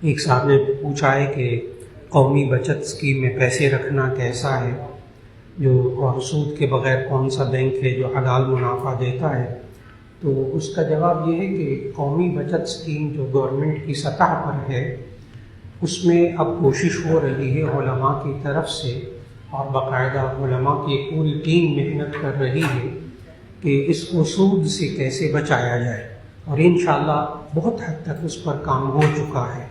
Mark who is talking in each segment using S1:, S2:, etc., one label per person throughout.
S1: ایک صاحب نے پوچھا ہے کہ قومی بچت اسکیم میں پیسے رکھنا کیسا ہے، اور سود کے بغیر کون سا بینک ہے جو حلال منافع دیتا ہے؟ تو اس کا جواب یہ ہے کہ قومی بچت اسکیم جو گورنمنٹ کی سطح پر ہے اس میں اب کوشش ہو رہی ہے علماء کی طرف سے، اور باقاعدہ علماء کی ایک پوری ٹیم محنت کر رہی ہے کہ اس کو سود سے کیسے بچایا جائے، اور انشاءاللہ بہت حد تک اس پر کام ہو چکا ہے۔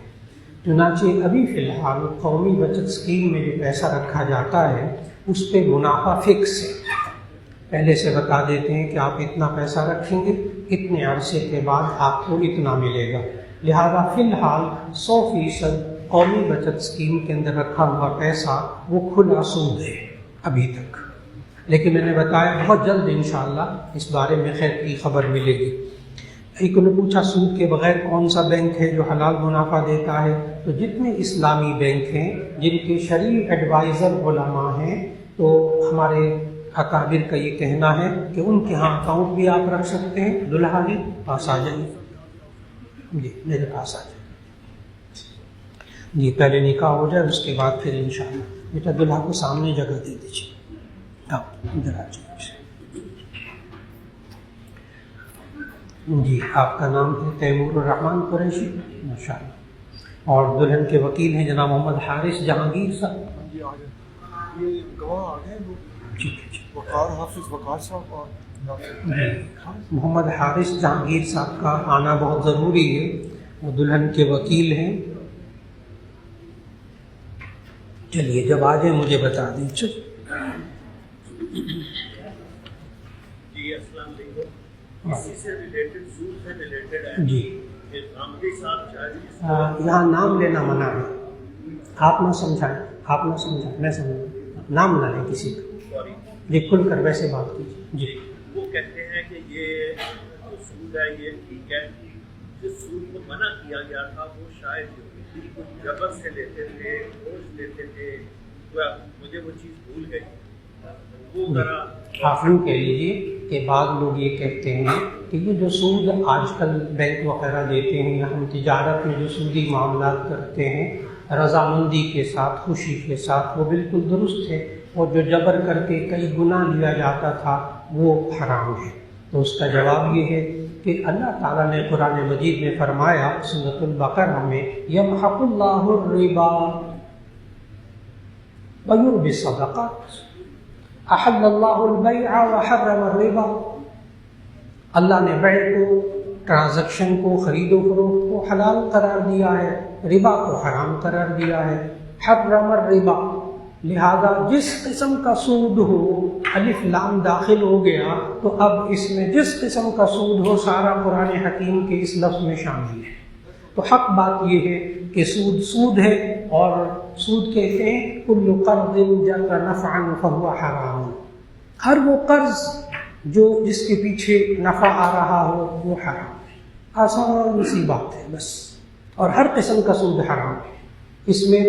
S1: چنانچہ ابھی فی الحال قومی بچت اسکیم میں جو پیسہ رکھا جاتا ہے اس پہ منافع فکس ہے، پہلے سے بتا دیتے ہیں کہ آپ اتنا پیسہ رکھیں گے اتنے عرصے کے بعد آپ کو اتنا ملے گا، لہذا فی الحال 100% قومی بچت اسکیم کے اندر رکھا ہوا پیسہ وہ کھلا سود ہے ابھی تک، لیکن میں نے بتایا بہت جلد انشاءاللہ اس بارے میں خیر کی خبر ملے گی۔ ایک نے پوچھا سود کے بغیر کون سا بینک ہے جو حلال منافع دیتا ہے؟ تو جتنے اسلامی بینک ہیں جن کے شرعی ایڈوائزر علماء ہیں، تو ہمارے اکابر کا یہ کہنا ہے کہ ان کے ہاں اکاؤنٹ بھی آپ رکھ سکتے ہیں۔ دلہا جی پاس آ جائیے، جی میرے پاس آ جائیے، جی پہلے نکاح ہو جائے اس کے بعد پھر انشاءاللہ۔ بیٹا دلہا کو سامنے جگہ دے دیجیے، آپ ادھر آ جائیے۔ جی آپ کا نام ہے تیمور الرحمان قریشی، ماشاءاللہ، اور دلہن کے وکیل ہیں جناب محمد حارث جہانگیر صاحب۔
S2: جی آگے یہ گواہ آ گئے
S1: ٹھیک ہے جی،
S2: وقار حافظ وقار صاحب اور
S1: محمد حارث جہانگیر صاحب کا آنا بہت ضروری ہے، وہ دلہن کے وکیل ہیں۔ چلیے جب آ جائیں مجھے بتا دیں۔
S3: جی السلام علیکم، اسی سے ریلیٹڈ سود سے ریلیٹڈ ہے
S1: جی
S3: کہ غامدی صاحب چاہیے
S1: یہاں نام لینا منع ہے، آپ نہ سمجھائیں، آپ نہ سمجھائیں، میں سمجھوں، نام نہ لیں کسی کا،
S3: سوری
S1: جی کھل کر ویسے بات کیجیے۔ جی
S3: وہ کہتے ہیں کہ یہ جو سود ہے یہ ٹھیک ہے، جس سود کو منع کیا گیا تھا وہ شاید بالکل جبر سے لیتے تھے، بوجھ لیتے تھے، مجھے وہ چیز بھول گئی، وہ ذرا
S1: آپ یوں کہہ لیجیے کہ بعض لوگ یہ کہتے ہیں کہ یہ جو سود آج کل بینک وغیرہ دیتے ہیں یا ہم تجارت میں جو سودی معاملات کرتے ہیں رضامندی کے ساتھ، خوشی کے ساتھ، وہ بالکل درست ہے، اور جو جبر کر کے کئی گنا لیا جاتا تھا وہ حرام ہے۔ تو اس کا جواب یہ ہے کہ اللہ تعالیٰ نے قرآن مجید میں فرمایا سورۃ البقرہ میں یمحق اللہ الربا ویربی الصدقات، احل اللہ البیع وحرم الربا، اللہ نے بیع کو، ٹرانزیکشن کو، خرید و فروخت کو حلال قرار دیا ہے، ربا کو حرام قرار دیا ہے، حرم الربا، لہذا جس قسم کا سود ہو، الف لام داخل ہو گیا تو اب اس میں جس قسم کا سود ہو سارا قرآن حکیم کے اس لفظ میں شامل ہے۔ تو حق بات یہ ہے کہ سود سود ہے، اور سود کہتے ہیں کل قرض جر نفعا فهو حرام، ہر وہ قرض جو جس کے پیچھے نفع آ رہا ہو وہ حرام ہے، آسان سی بات ہے بس، اور ہر قسم کا سود حرام ہے۔ اس میں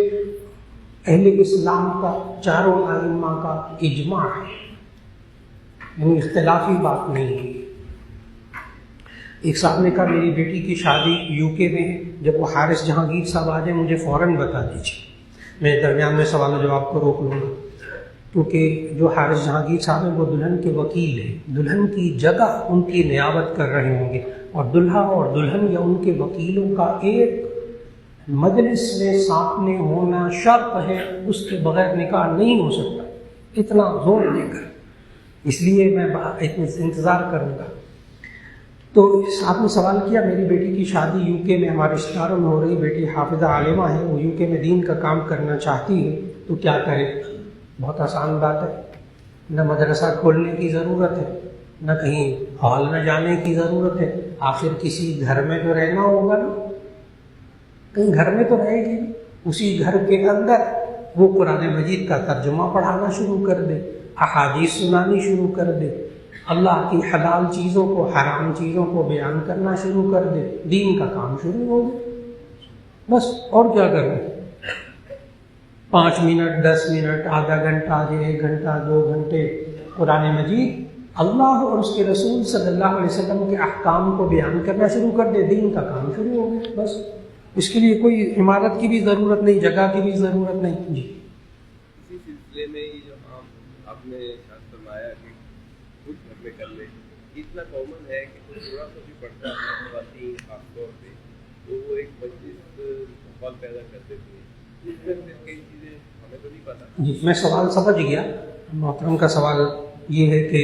S1: اہل اسلام کا چاروں ائمہ کا اجماع ہے، یعنی اختلافی بات نہیں ہے۔ ایک صاحب نے کہا میری بیٹی کی شادی یو کے میں ہے، جب وہ حارث جہانگیر صاحب آ جائیں مجھے فوراً بتا دیجیے، میں درمیان میں سوال و جواب کو روک لوں گا، کیونکہ جو حارث جہانگیر صاحب ہیں وہ دلہن کے وکیل ہیں، دلہن کی جگہ ان کی نیابت کر رہے ہوں گے، اور دلہا اور دلہن یا ان کے وکیلوں کا ایک مجلس میں سامنے ہونا شرط ہے، اس کے بغیر نکاح نہیں ہو سکتا، اتنا زور دے کر، اس لیے میں انتظار کروں گا۔ تو آپ نے سوال کیا میری بیٹی کی شادی یو کے میں ہمارے رشتہ داروں میں ہو رہی، بیٹی حافظہ عالمہ ہے، وہ یو کے میں دین کا کام کرنا چاہتی ہے، تو کیا کرے؟ بہت آسان بات ہے، نہ مدرسہ کھولنے کی ضرورت ہے، نہ کہیں ہال نہ جانے کی ضرورت ہے، آخر کسی گھر میں تو رہنا ہوگا نا، کہیں گھر میں تو رہے گی، اسی گھر کے اندر وہ قرآن مجید کا ترجمہ پڑھانا شروع کر دے، احادیث سنانی شروع کر دے، اللہ کی حلال چیزوں کو، حرام چیزوں کو بیان کرنا شروع کر دے، دین کا کام شروع ہو گیا، بس اور کیا کریں؟ 5 منٹ 10 منٹ آدھا گھنٹہ 1 گھنٹہ 2 گھنٹے قرآن مجید اللہ اور اس کے رسول صلی اللہ علیہ وسلم کے احکام کو بیان کرنا شروع کر دے، دین کا کام شروع ہو گیا بس. اس کے لیے کوئی عمارت کی بھی ضرورت نہیں، جگہ کی بھی ضرورت نہیں. جی
S4: اسی سلسلے میں یہ جو آپ نے فرمایا کہ خود گھر میں کر لے، اتنا کامن ہے کہ کوئی تھوڑا سا بھی پڑھتا ہے خواتین خاص طور پہ تو وہ ایک مجلس ماحول پیدا کر دیتی ہے. اس میں پھر کئی چیزیں ہمیں تو نہیں پتہ.
S1: جی میں سوال سمجھ گیا. محترم کا سوال یہ ہے کہ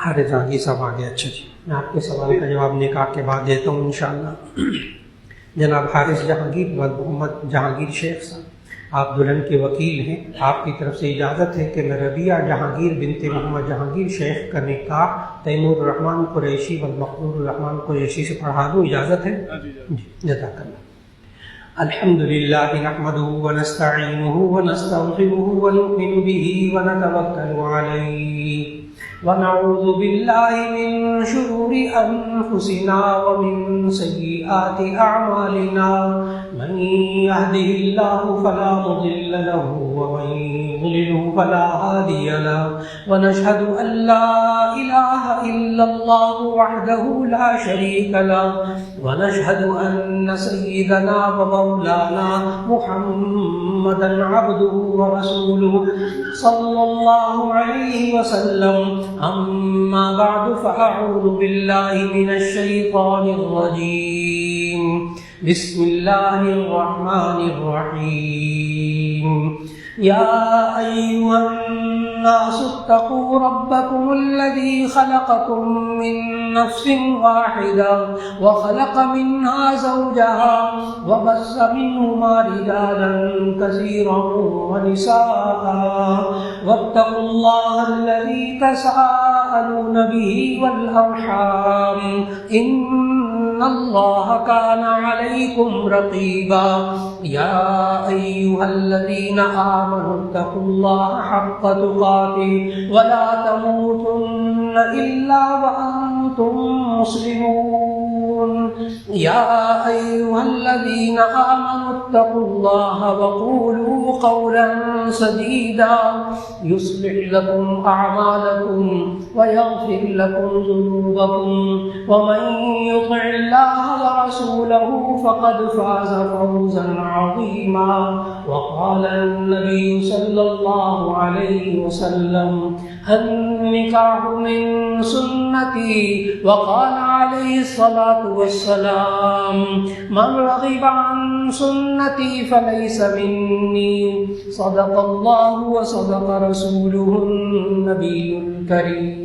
S1: حارث جہانگیر صاحب آگے. اچھا جی میں آپ کے سوال کا جواب نکاح کے بعد دیتا ہوں انشاءاللہ. جناب حارث جہانگیر محمد جہانگیر شیخ صاحب، آپ دلہن کے وکیل ہیں. آپ کی طرف سے اجازت ہے کہ میں ربیہ جہانگیر بنت محمد جہانگیر شیخ کا نکاح تیمور الرحمن قریشی والمقبول الرحمن قریشی سے پڑھا دوں؟ اجازت ہے؟ جی جزاک اللہ. الحمد للہ نحمده ونستعینه ونستغفره ونؤمن به ونتوکل علیہ ونعوذ باللہ من شرور انفسنا ومن سیئات اعمالنا من يهده الله فلا مضل له ومن يضلله فلا هادي له ونشهد ان لا اله الا الله وحده لا شريك له ونشهد ان سيدنا ومولانا محمدا عبده ورسوله صلى الله عليه وسلم. اما بعد فاعوذ بالله من الشيطان الرجيم. بسم الله الرحمن الرحيم. يا أيها الناس اتقوا ربكم الذي خلقكم من نفس واحدة وخلق منها زوجها وبث منهما رجالا كثيرا ونساء واتقوا الله الذي تساءلون به والأرحام إن الله كان عليكم رقيبا. يا أيها الذين آمنوا اتقوا الله حق تقاته ولا تموتن إلا وأنتم مسلمون. يا أيها الذين آمنوا اتقوا الله وقولوا قولا سديدا يصلح لكم أعمالكم ويغفر لكم ذنوبكم ومن يطع الله ورسوله فقد فاز فوزا عظيما. وقال النبي صلى الله عليه وسلم النكاح من سنتي. وقال عليه الصلاة والسلام من رغب عن سنتي فليس مني. صدق الله وصدق رسوله النبي الكريم.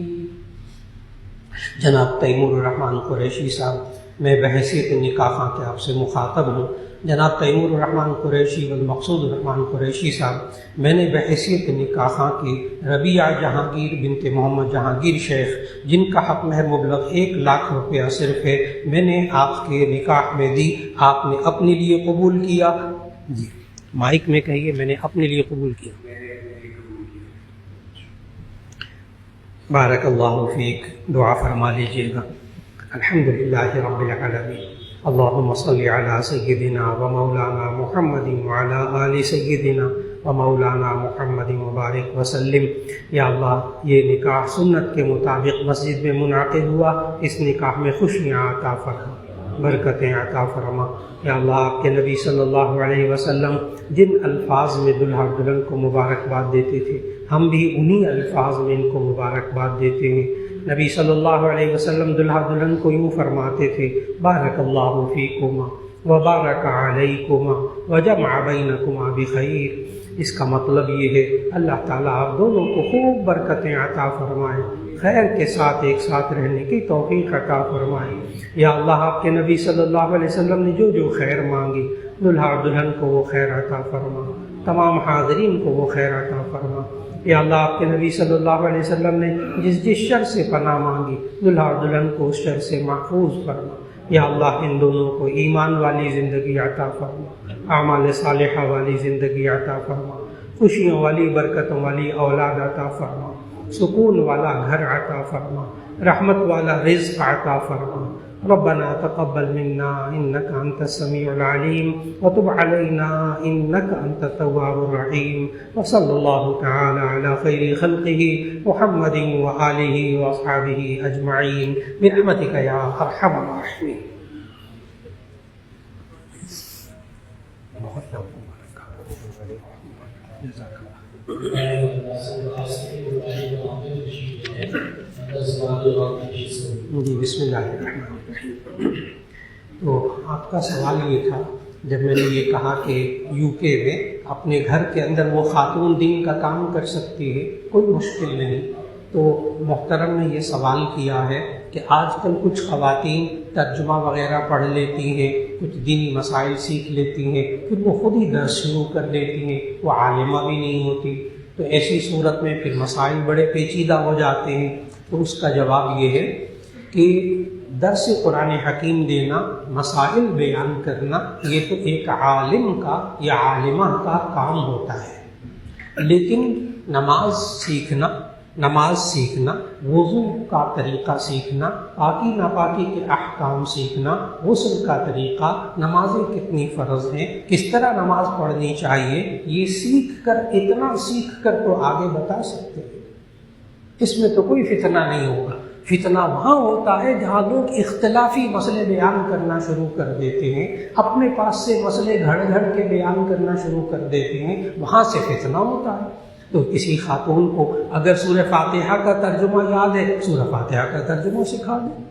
S1: جناب تیمور الرحمن قریشی صاحب، میں بحیثیت نکاح کے آپ سے مخاطب ہوں. جناب تیمور الرحمن قریشی والمقصود الرحمن قریشی صاحب، میں نے بحیثیت نکاح کی ربیہ جہانگیر بنت محمد جہانگیر شیخ، جن کا حق مہر مبلغ 1,00,000 روپیہ صرف ہے، میں نے آپ کے نکاح میں دی. آپ نے اپنے لیے قبول کیا. جی مائک میں کہیے میں نے اپنے لیے قبول کیا. بارک اللہ فیک. دعا فرما لیجیے گا. الحمدللہ رب العالمین. اللہم صلی علی سیدنا و مولانا محمد وعلی آل سیدنا و مولانا محمد مبارک وسلم. یا اللہ یہ نکاح سنت کے مطابق مسجد میں منعقد ہوا، اس نکاح میں خوشیاں عطا فرما، برکتیں عطا فرما. یا اللہ آپ کے نبی صلی اللہ علیہ وسلم جن الفاظ میں دلہا دلہن کو مبارکباد دیتے تھے، ہم بھی انہی الفاظ میں ان کو مبارکباد دیتے ہیں. نبی صلی اللہ علیہ وسلم دلہا دلہن کو یوں فرماتے تھے: بارک اللہ فیکما وبارک علیکما وجمع بینکما بخیر. اس کا مطلب یہ ہے اللہ تعالیٰ آپ دونوں کو خوب برکتیں عطا فرمائے، خیر کے ساتھ ایک ساتھ رہنے کی توفیق عطا فرمائے. یا اللہ آپ کے نبی صلی اللہ علیہ وسلم نے جو جو خیر مانگی، دلہا اور دلہن کو وہ خیر عطا فرما، تمام حاضرین کو وہ خیر عطا فرما. یا اللہ آپ کے نبی صلی اللہ علیہ وسلم نے جس شر سے پناہ مانگی، دلہا اور دلہن کو اس شر سے محفوظ فرما. یا اللہ ان دونوں کو ایمان والی زندگی عطا فرما، اعمال صالحہ والی زندگی عطا فرما، خوشیوں والی برکتوں والی اولاد عطا فرما، سکون والا گھر عطا فرما، رحمت والا رزق عطا فرما. ربنا تقبل منا إنك أنت السميع العليم وتب علينا إنك أنت التواب الرحيم وصلى الله تعالى على خير خلقه محمد وآله وأصحابه أجمعين برحمتك يا أرحم الراحمين. جی بسم اللہ الرحمن الرحیم. تو آپ کا سوال یہ تھا جب میں نے یہ کہا کہ یو کے میں اپنے گھر کے اندر وہ خاتون دین کا کام کر سکتی ہے، کوئی مشکل نہیں. تو محترم نے یہ سوال کیا ہے کہ آج کل کچھ خواتین ترجمہ وغیرہ پڑھ لیتی ہیں، کچھ دینی مسائل سیکھ لیتی ہیں، پھر وہ خود ہی درس شروع کر دیتی ہیں، وہ عالمہ بھی نہیں ہوتی. تو ایسی صورت میں پھر مسائل بڑے پیچیدہ ہو جاتے ہیں. تو اس کا جواب یہ ہے کہ درس قرآن حکیم دینا، مسائل بیان کرنا، یہ تو ایک عالم کا یا عالمہ کا کام ہوتا ہے. لیکن نماز سیکھنا، وضو کا طریقہ سیکھنا، پاکی ناپاکی کے احکام سیکھنا، غسل کا طریقہ، نمازیں کتنی فرض ہیں، کس طرح نماز پڑھنی چاہیے، یہ سیکھ کر تو آگے بتا سکتے ہیں. اس میں تو کوئی فتنہ نہیں ہوگا. فتنہ وہاں ہوتا ہے جہاں لوگ اختلافی مسئلے بیان کرنا شروع کر دیتے ہیں، اپنے پاس سے مسئلے گھڑ کے بیان کرنا شروع کر دیتے ہیں، وہاں سے فتنہ ہوتا ہے. تو کسی خاتون کو اگر سورہ فاتحہ کا ترجمہ یاد ہے، سورہ فاتحہ کا ترجمہ سکھا دیں.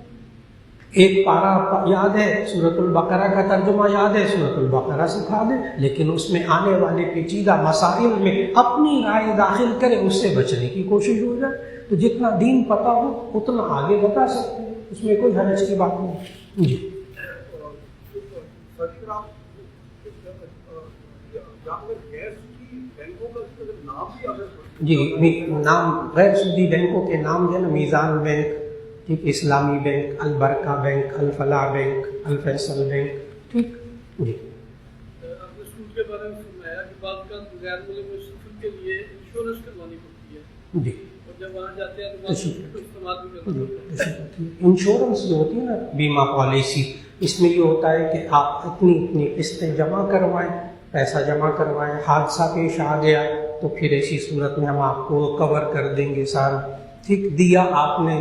S1: ایک پارہ یاد ہے، سورۃ البقرہ کا ترجمہ یاد ہے، سورۃ البقرہ سکھا دیں. لیکن اس میں آنے والے پیچیدہ مسائل میں اپنی رائے داخل کرے، اس سے بچنے کی کوشش ہو جائے. تو جتنا دین پتہ ہو اتنا آگے بتا سکتے ہیں، اس میں کوئی حرج کی بات نہیں. جی جی نام غیر سودی بینکوں کے نام جو ہے نا، میزان بینک، ٹھیک، اسلامی بینک، البرکہ بینک، الفلاح بینک، الفیصل بینک، ٹھیک. جی
S5: آپ نے سود کے بارے میں فرمایا کہ بعض کا غیر ملک میں سود کے لیے انشورنس کروانی پڑتی ہے.
S1: جی
S5: اور جب وہاں جاتے ہیں تو استعمال بھی کرنا پڑتا ہے.
S1: انشورنس جو ہوتی ہے نا، بیمہ پالیسی، اس میں یہ ہوتا ہے کہ آپ اتنی قسطیں جمع کروائیں، پیسہ جمع کروائیں، حادثہ پیش آ گیا تو پھر ایسی صورت میں ہم آپ کو کور کر دیں گے سارا. ٹھیک، دیا آپ نے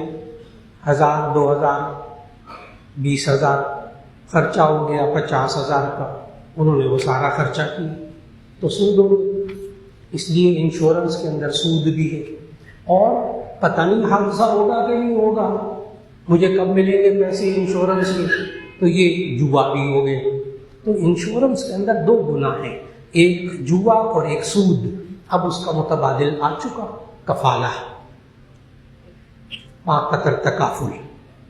S1: 1000 2000 20,000، خرچہ ہو گیا 50,000 کا، انہوں نے وہ سارا خرچہ کیا تو سود ہو گیا. اس لیے انشورنس کے اندر سود بھی ہے. اور پتہ نہیں حادثہ ہوگا کہ نہیں ہوگا، مجھے کب ملیں گے پیسے انشورنس کے، تو یہ جوا بھی ہو گئے. تو انشورنس کے اندر 2 گناہ ہیں، ایک جوا اور ایک سود. اب اس کا متبادل آ چکا، کفالہ، تکافل.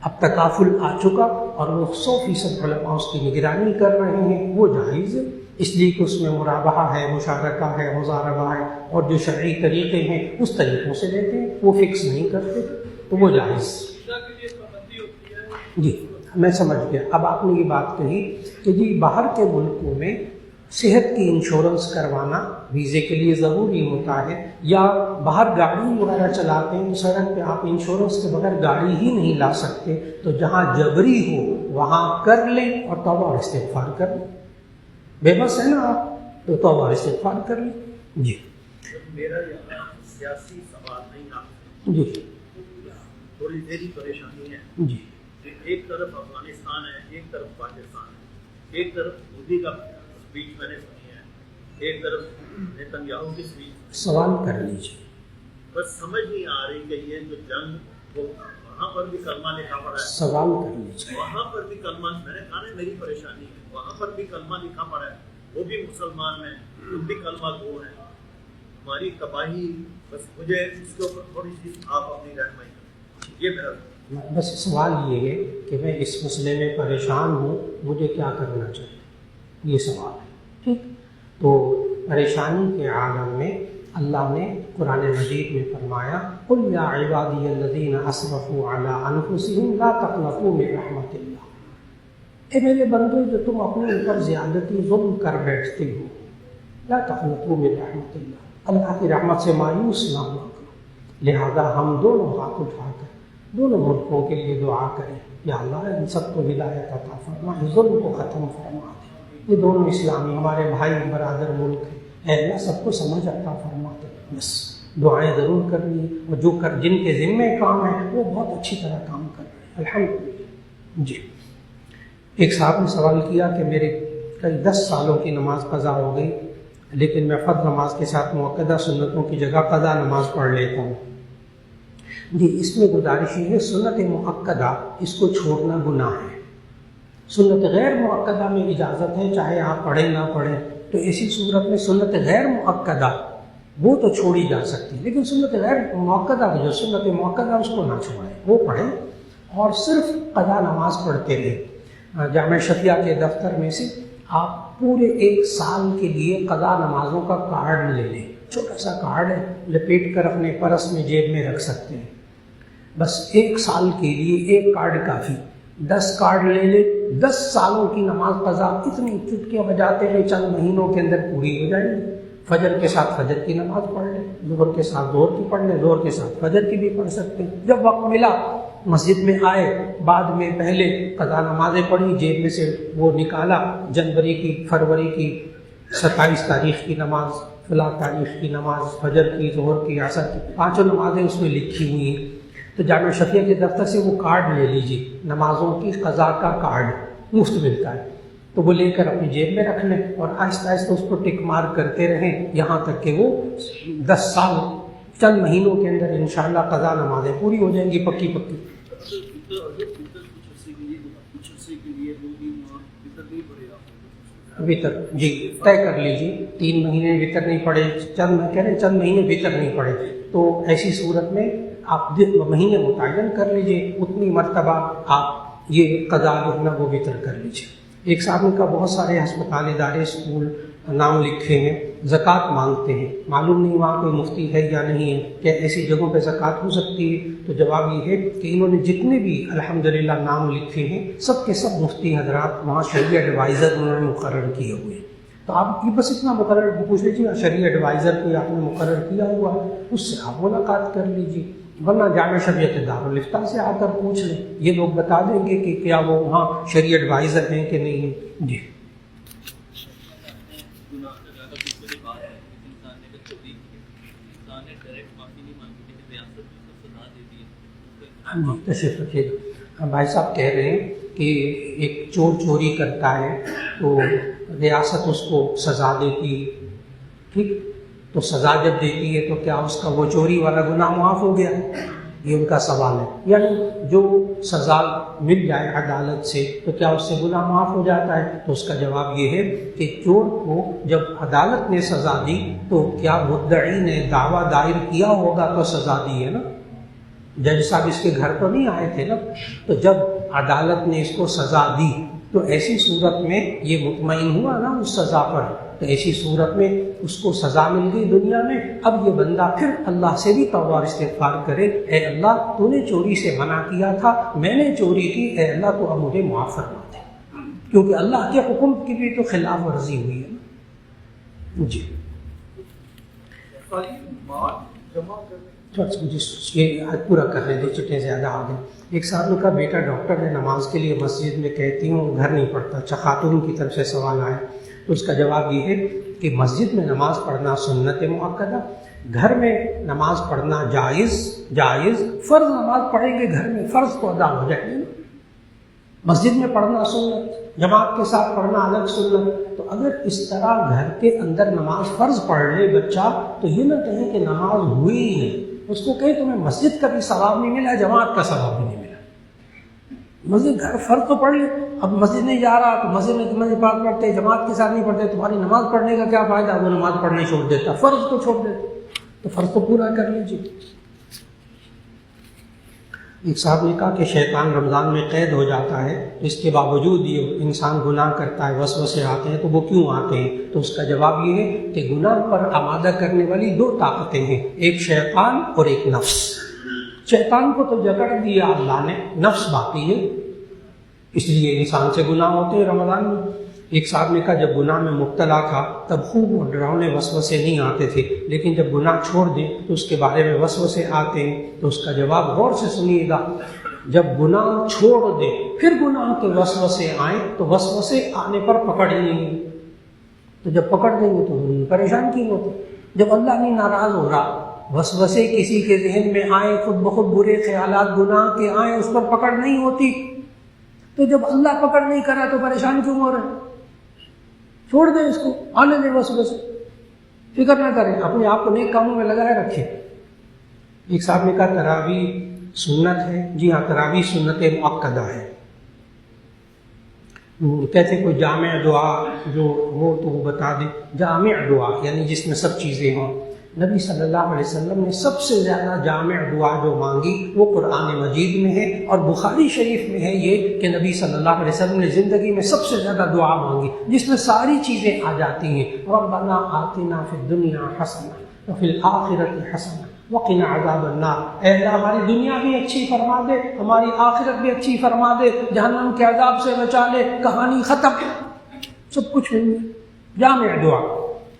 S1: اب تکافل آ چکا اور وہ 100% علماء اس کی نگرانی کر رہے ہیں، وہ جائز ہے. اس لیے کہ اس میں مرابحہ ہے، مشارکہ ہے، مضاربہ ہے، اور جو شرعی طریقے ہیں اس طریقوں سے لیتے ہیں، وہ فکس نہیں کرتے، تو وہ جائز. جی میں سمجھ گیا. اب آپ نے یہ بات کہی کہ جی باہر کے ملکوں میں صحت کی انشورنس کروانا ویزے کے لیے ضروری ہوتا ہے، یا باہر گاڑی وغیرہ چلاتے ہیں سڑک پہ آپ انشورنس کے بغیر گاڑی ہی نہیں لا سکتے. تو جہاں جبری ہو وہاں کر لیں اور توبہ اور استغفار کر لیں. بے بس ہے نا آپ، تو توبہ اور استغفار کر لیں. جی
S3: میرا یہاں سیاسی سوال نہیں آپ
S1: جی
S3: تھوڑی دیر پریشانی ہے.
S1: جی
S3: ایک طرف افغانستان ہے، ایک طرف پاکستان ہے، ایک طرف مودی کا اسپیچ میں نے سنی ہے، ایک طرف نیتنیاہو کی اسپیچ.
S1: سوال کر لیجیے.
S3: بس سمجھ نہیں آ رہی کہ یہ جو جنگ، وہ وہاں پر بھی کلمہ لکھا پڑا ہے،
S1: سوال کر لیجیے.
S3: وہاں پر بھی کلمہ، میں نے کہا نا میری پریشانی ہے، وہاں پر بھی کلمہ لکھا پڑا ہے، وہ بھی مسلمان ہیں، ان بھی کلمہ گو ہیں. ہماری تباہی، بس مجھے اس کے اوپر تھوڑی سی آپ اپنی رہنمائی کریں. یہ میرا
S1: بس سوال یہ ہے کہ میں اس مسئلے میں پریشان ہوں، مجھے کیا کرنا چاہیے، یہ سوال ہے. ٹھیک، تو پریشانی کے عالم میں اللہ نے قرآن مجید میں فرمایا قُلْ يَا عِبَادِيَ الَّذِينَ أَسْرَفُوا عَلَىٰ أَنفُسِهِمْ لَا تَقْنَطُوا مِن رَحْمَتِ اللَّهِ. اے میرے بندو جو تم اپنے اوپر زیادتی ظلم کر بیٹھتے ہو، لا تقنطوا من رحمت اللہ، اللہ کی رحمت سے مایوس نہ ہوا کرو. لہذا ہم دونوں ہاتھ اٹھا کر دونوں ملکوں کے لیے دعا کریں، یا اللہ ان سب کو ہدایت عطا فرما، ظلم کو ختم فرما دے۔ یہ دونوں اسلامی ہمارے بھائی برادر ملک ہیں، اے اللہ سب کو سمجھ عطا فرما دے۔ بس دعائیں ضرور کرنی، اور جو جن کے ذمے کام ہے وہ بہت اچھی طرح کام کر رہے ہیں الحمدللہ۔ جی، ایک صاحب نے سوال کیا کہ میرے کئی 10 سالوں کی نماز قضا ہو گئی، لیکن میں فرض نماز کے ساتھ مؤکدہ سنتوں کی جگہ قضا نماز پڑھ لیتا ہوں۔ جی، اس میں گزارش ہے سنت مؤکدہ اس کو چھوڑنا گناہ ہے۔ سنت غیر مؤکدہ میں اجازت ہے، چاہے آپ پڑھیں نہ پڑھیں، تو ایسی صورت میں سنت غیر مؤکدہ وہ تو چھوڑی جا سکتی، لیکن سنت غیر مؤکدہ جو سنت مؤکدہ اس کو نہ چھوڑیں، وہ پڑھیں اور صرف قضا نماز پڑھتے رہیں۔ جامعہ شفیہ کے دفتر میں سے آپ پورے 1 سال کے لیے قضا نمازوں کا کارڈ لے لیں، چھوٹا سا کارڈ ہے، لپیٹ کر اپنے پرس میں جیب میں رکھ سکتے ہیں۔ بس 1 سال کے لیے ایک کارڈ کافی، 10 کارڈ لے لیں، 10 سالوں کی نماز قضا اتنی چٹکیاں بجاتے ہوئے چند مہینوں کے اندر پوری ہو جائے گی۔ فجر کے ساتھ فجر کی نماز پڑھ لیں، ظہر کے ساتھ ظہر کی پڑھ لیں، ظہر کے ساتھ فجر کی بھی پڑھ سکتے ہیں۔ جب وقت ملا مسجد میں آئے، بعد میں پہلے قضا نمازیں پڑھی، جیب میں سے وہ نکالا، جنوری کی فروری کی 27 تاریخ کی نماز، فلاں تاریخ کی نماز، فجر کی، ظہر کی، عصر کی، 5 نمازیں اس میں لکھی ہوئی ہیں۔ تو جامعہ شفیہ کے دفتر سے وہ کارڈ لے لیجیے، نمازوں کی قضا کا کارڈ مفت ملتا ہے، تو وہ لے کر اپنی جیب میں رکھ لیں اور آہستہ آہستہ اس کو ٹک مار کرتے رہیں یہاں تک کہ وہ 10 سال چند مہینوں کے اندر انشاءاللہ قضا نمازیں پوری ہو جائیں گی، پکی پکی۔ وطر جی طے کر لیجیے، 3 مہینے وطر نہیں پڑے، چند مہینے وطر نہیں پڑے، تو ایسی صورت میں آپ مہینے متعین کر لیجیے، اتنی مرتبہ آپ یہ قضا جو ہے نا وہ وطر کر لیجیے۔ ایک صاحب نے کہا بہت سارے ہسپتال، ادارے، اسکول نام لکھے ہیں، زکوٰۃ مانگتے ہیں، معلوم نہیں وہاں کوئی مفتی ہے یا نہیں ہے، کیا ایسی جگہوں پہ زکوٰۃ ہو سکتی ہے؟ تو جواب یہ ہے کہ انہوں نے جتنے بھی الحمدللہ نام لکھے ہیں سب کے سب مفتی حضرات وہاں شرعی ایڈوائزر انہوں نے مقرر کیے ہوئے ہیں، تو آپ یہ بس اتنا مقرر پوچھ لیجیے، شرعی ایڈوائزر کوئی آپ نے مقرر کیا ہوا ہے اس سے آپ ملاقات کر لیجیے، ورنہ جامعہ شفیہ کے دارالفتہ سے آ کر پوچھ لیں، یہ لوگ بتا دیں گے کہ کیا وہ وہاں شرعی ایڈوائزر ہیں کہ نہیں ہیں۔ جی تشریف رکھیے گا۔ بھائی صاحب کہہ رہے ہیں کہ ایک چور چوری کرتا ہے تو ریاست اس کو سزا دیتی ہے، ٹھیک، تو سزا جب دیتی ہے تو کیا اس کا وہ چوری والا گناہ معاف ہو گیا؟ یہ ان کا سوال ہے، یعنی جو سزا مل جائے عدالت سے تو کیا اس سے گناہ معاف ہو جاتا ہے؟ تو اس کا جواب یہ ہے کہ چور کو جب عدالت نے سزا دی تو کیا مدعی نے دعویٰ دائر کیا ہوگا تو سزا دی ہے نا، جج صاحب اس کے گھر تو نہیں آئے تھے نا، تو جب عدالت نے اس کو سزا دی تو ایسی صورت میں یہ مطمئن ہوا نا اس سزا پر، تو ایسی صورت میں اس کو سزا مل گئی دنیا میں، اب یہ بندہ پھر اللہ سے بھی توبہ اور استغفار کرے، اے اللہ تو نے چوری سے منع کیا تھا، میں نے چوری کی، اے اللہ تو اب مجھے معاف فرما دے، کیونکہ اللہ کے حکم کی بھی تو خلاف ورزی ہوئی ہے۔ جی یہ پورا کر لیں، 2 چٹیں زیادہ آ گئیں۔ ایک صاحب نے کہا بیٹا ڈاکٹر ہے، نماز کے لیے مسجد میں کہتی ہوں گھر نہیں پڑھتا، اچھا خاتون کی طرف سے سوال آیا، تو اس کا جواب یہ ہے کہ مسجد میں نماز پڑھنا سنت مؤکدہ، گھر میں نماز پڑھنا جائز، فرض نماز پڑھیں گے گھر میں، فرض تو ادا ہو جائے گا، مسجد میں پڑھنا سنت، جماعت کے ساتھ پڑھنا الگ سنت، تو اگر اس طرح گھر کے اندر نماز فرض پڑھ لے بچہ تو یہ نہ کہیں کہ نماز ہوئی ہی نہیں، اس کو کہیں تمہیں مسجد کا بھی ثواب نہیں ملا، جماعت کا ثواب بھی نہیں ملا، مسجد گھر فرض تو پڑھ لے، اب مسجد نہیں جا رہا تو مسجد میں تمہیں نماز پڑھتے، جماعت کے ساتھ نہیں پڑھتے، تمہاری نماز پڑھنے کا کیا فائدہ؟ وہ نماز پڑھنے چھوڑ دیتا، فرض تو چھوڑ دیتا، تو فرض تو پورا کر لیجیے۔ ایک صاحب نے کہا کہ شیطان رمضان میں قید ہو جاتا ہے تو اس کے باوجود یہ انسان گناہ کرتا ہے، وسوسے آتے ہیں، تو وہ کیوں آتے ہیں؟ تو اس کا جواب یہ ہے کہ گناہ پر آمادہ کرنے والی 2 طاقتیں ہیں، ایک شیطان اور ایک نفس۔ شیطان کو تو جکڑ دیا اللہ نے، نفس باقی ہے، اس لیے انسان سے گناہ ہوتے ہیں رمضان میں۔ ایک صاحب نے کہا جب گناہ میں مبتلا تھا تب خوب ڈراؤنے وسوسے نہیں آتے تھے، لیکن جب گناہ چھوڑ دیں تو اس کے بارے میں وسوسے آتے ہیں۔ تو اس کا جواب غور سے سنیے گا، جب گناہ چھوڑ دیں پھر گناہ کے وسوسے آئیں تو وسوسے آنے پر پکڑ لیں گے، تو جب پکڑ دیں گے تو پریشان کیوں ہوتے؟ جب اللہ نہیں ناراض ہو رہا، وسوسے کسی کے ذہن میں آئیں، خود بخود برے خیالات گناہ کے آئیں، اس پر پکڑ نہیں ہوتی، تو جب اللہ پکڑ نہیں کرا تو پریشان کیوں ہو رہے؟ چھوڑ دیں اس کو، آنے دیں وسوسے، فکر نہ کریں، اپنے آپ کو نیک کاموں میں لگائے رکھیں۔ ایک صاحب نے کہا تراویح سنت ہے؟ جی ہاں، تراویح سنت مؤکدہ ہے۔ کہتے کوئی جامع دعا جو ہو تو وہ بتا دیں۔ جامع دعا یعنی جس میں سب چیزیں ہوں۔ نبی صلی اللہ علیہ وسلم نے سب سے زیادہ جامع دعا جو مانگی وہ قرآن مجید میں ہے، اور بخاری شریف میں ہے یہ کہ نبی صلی اللہ علیہ وسلم نے زندگی میں سب سے زیادہ دعا مانگی جس میں ساری چیزیں آ جاتی ہیں۔ ربنا آتنا فی الدنیا حسنہ وفی الآخرۃ حسنہ وقنا عذاب النار، اے اللہ ہماری دنیا بھی اچھی فرما دے، ہماری آخرت بھی اچھی فرما دے، جہنم کے عذاب سے بچا لے، کہانی ختم، سب کچھ مل گیا۔ جامع دعا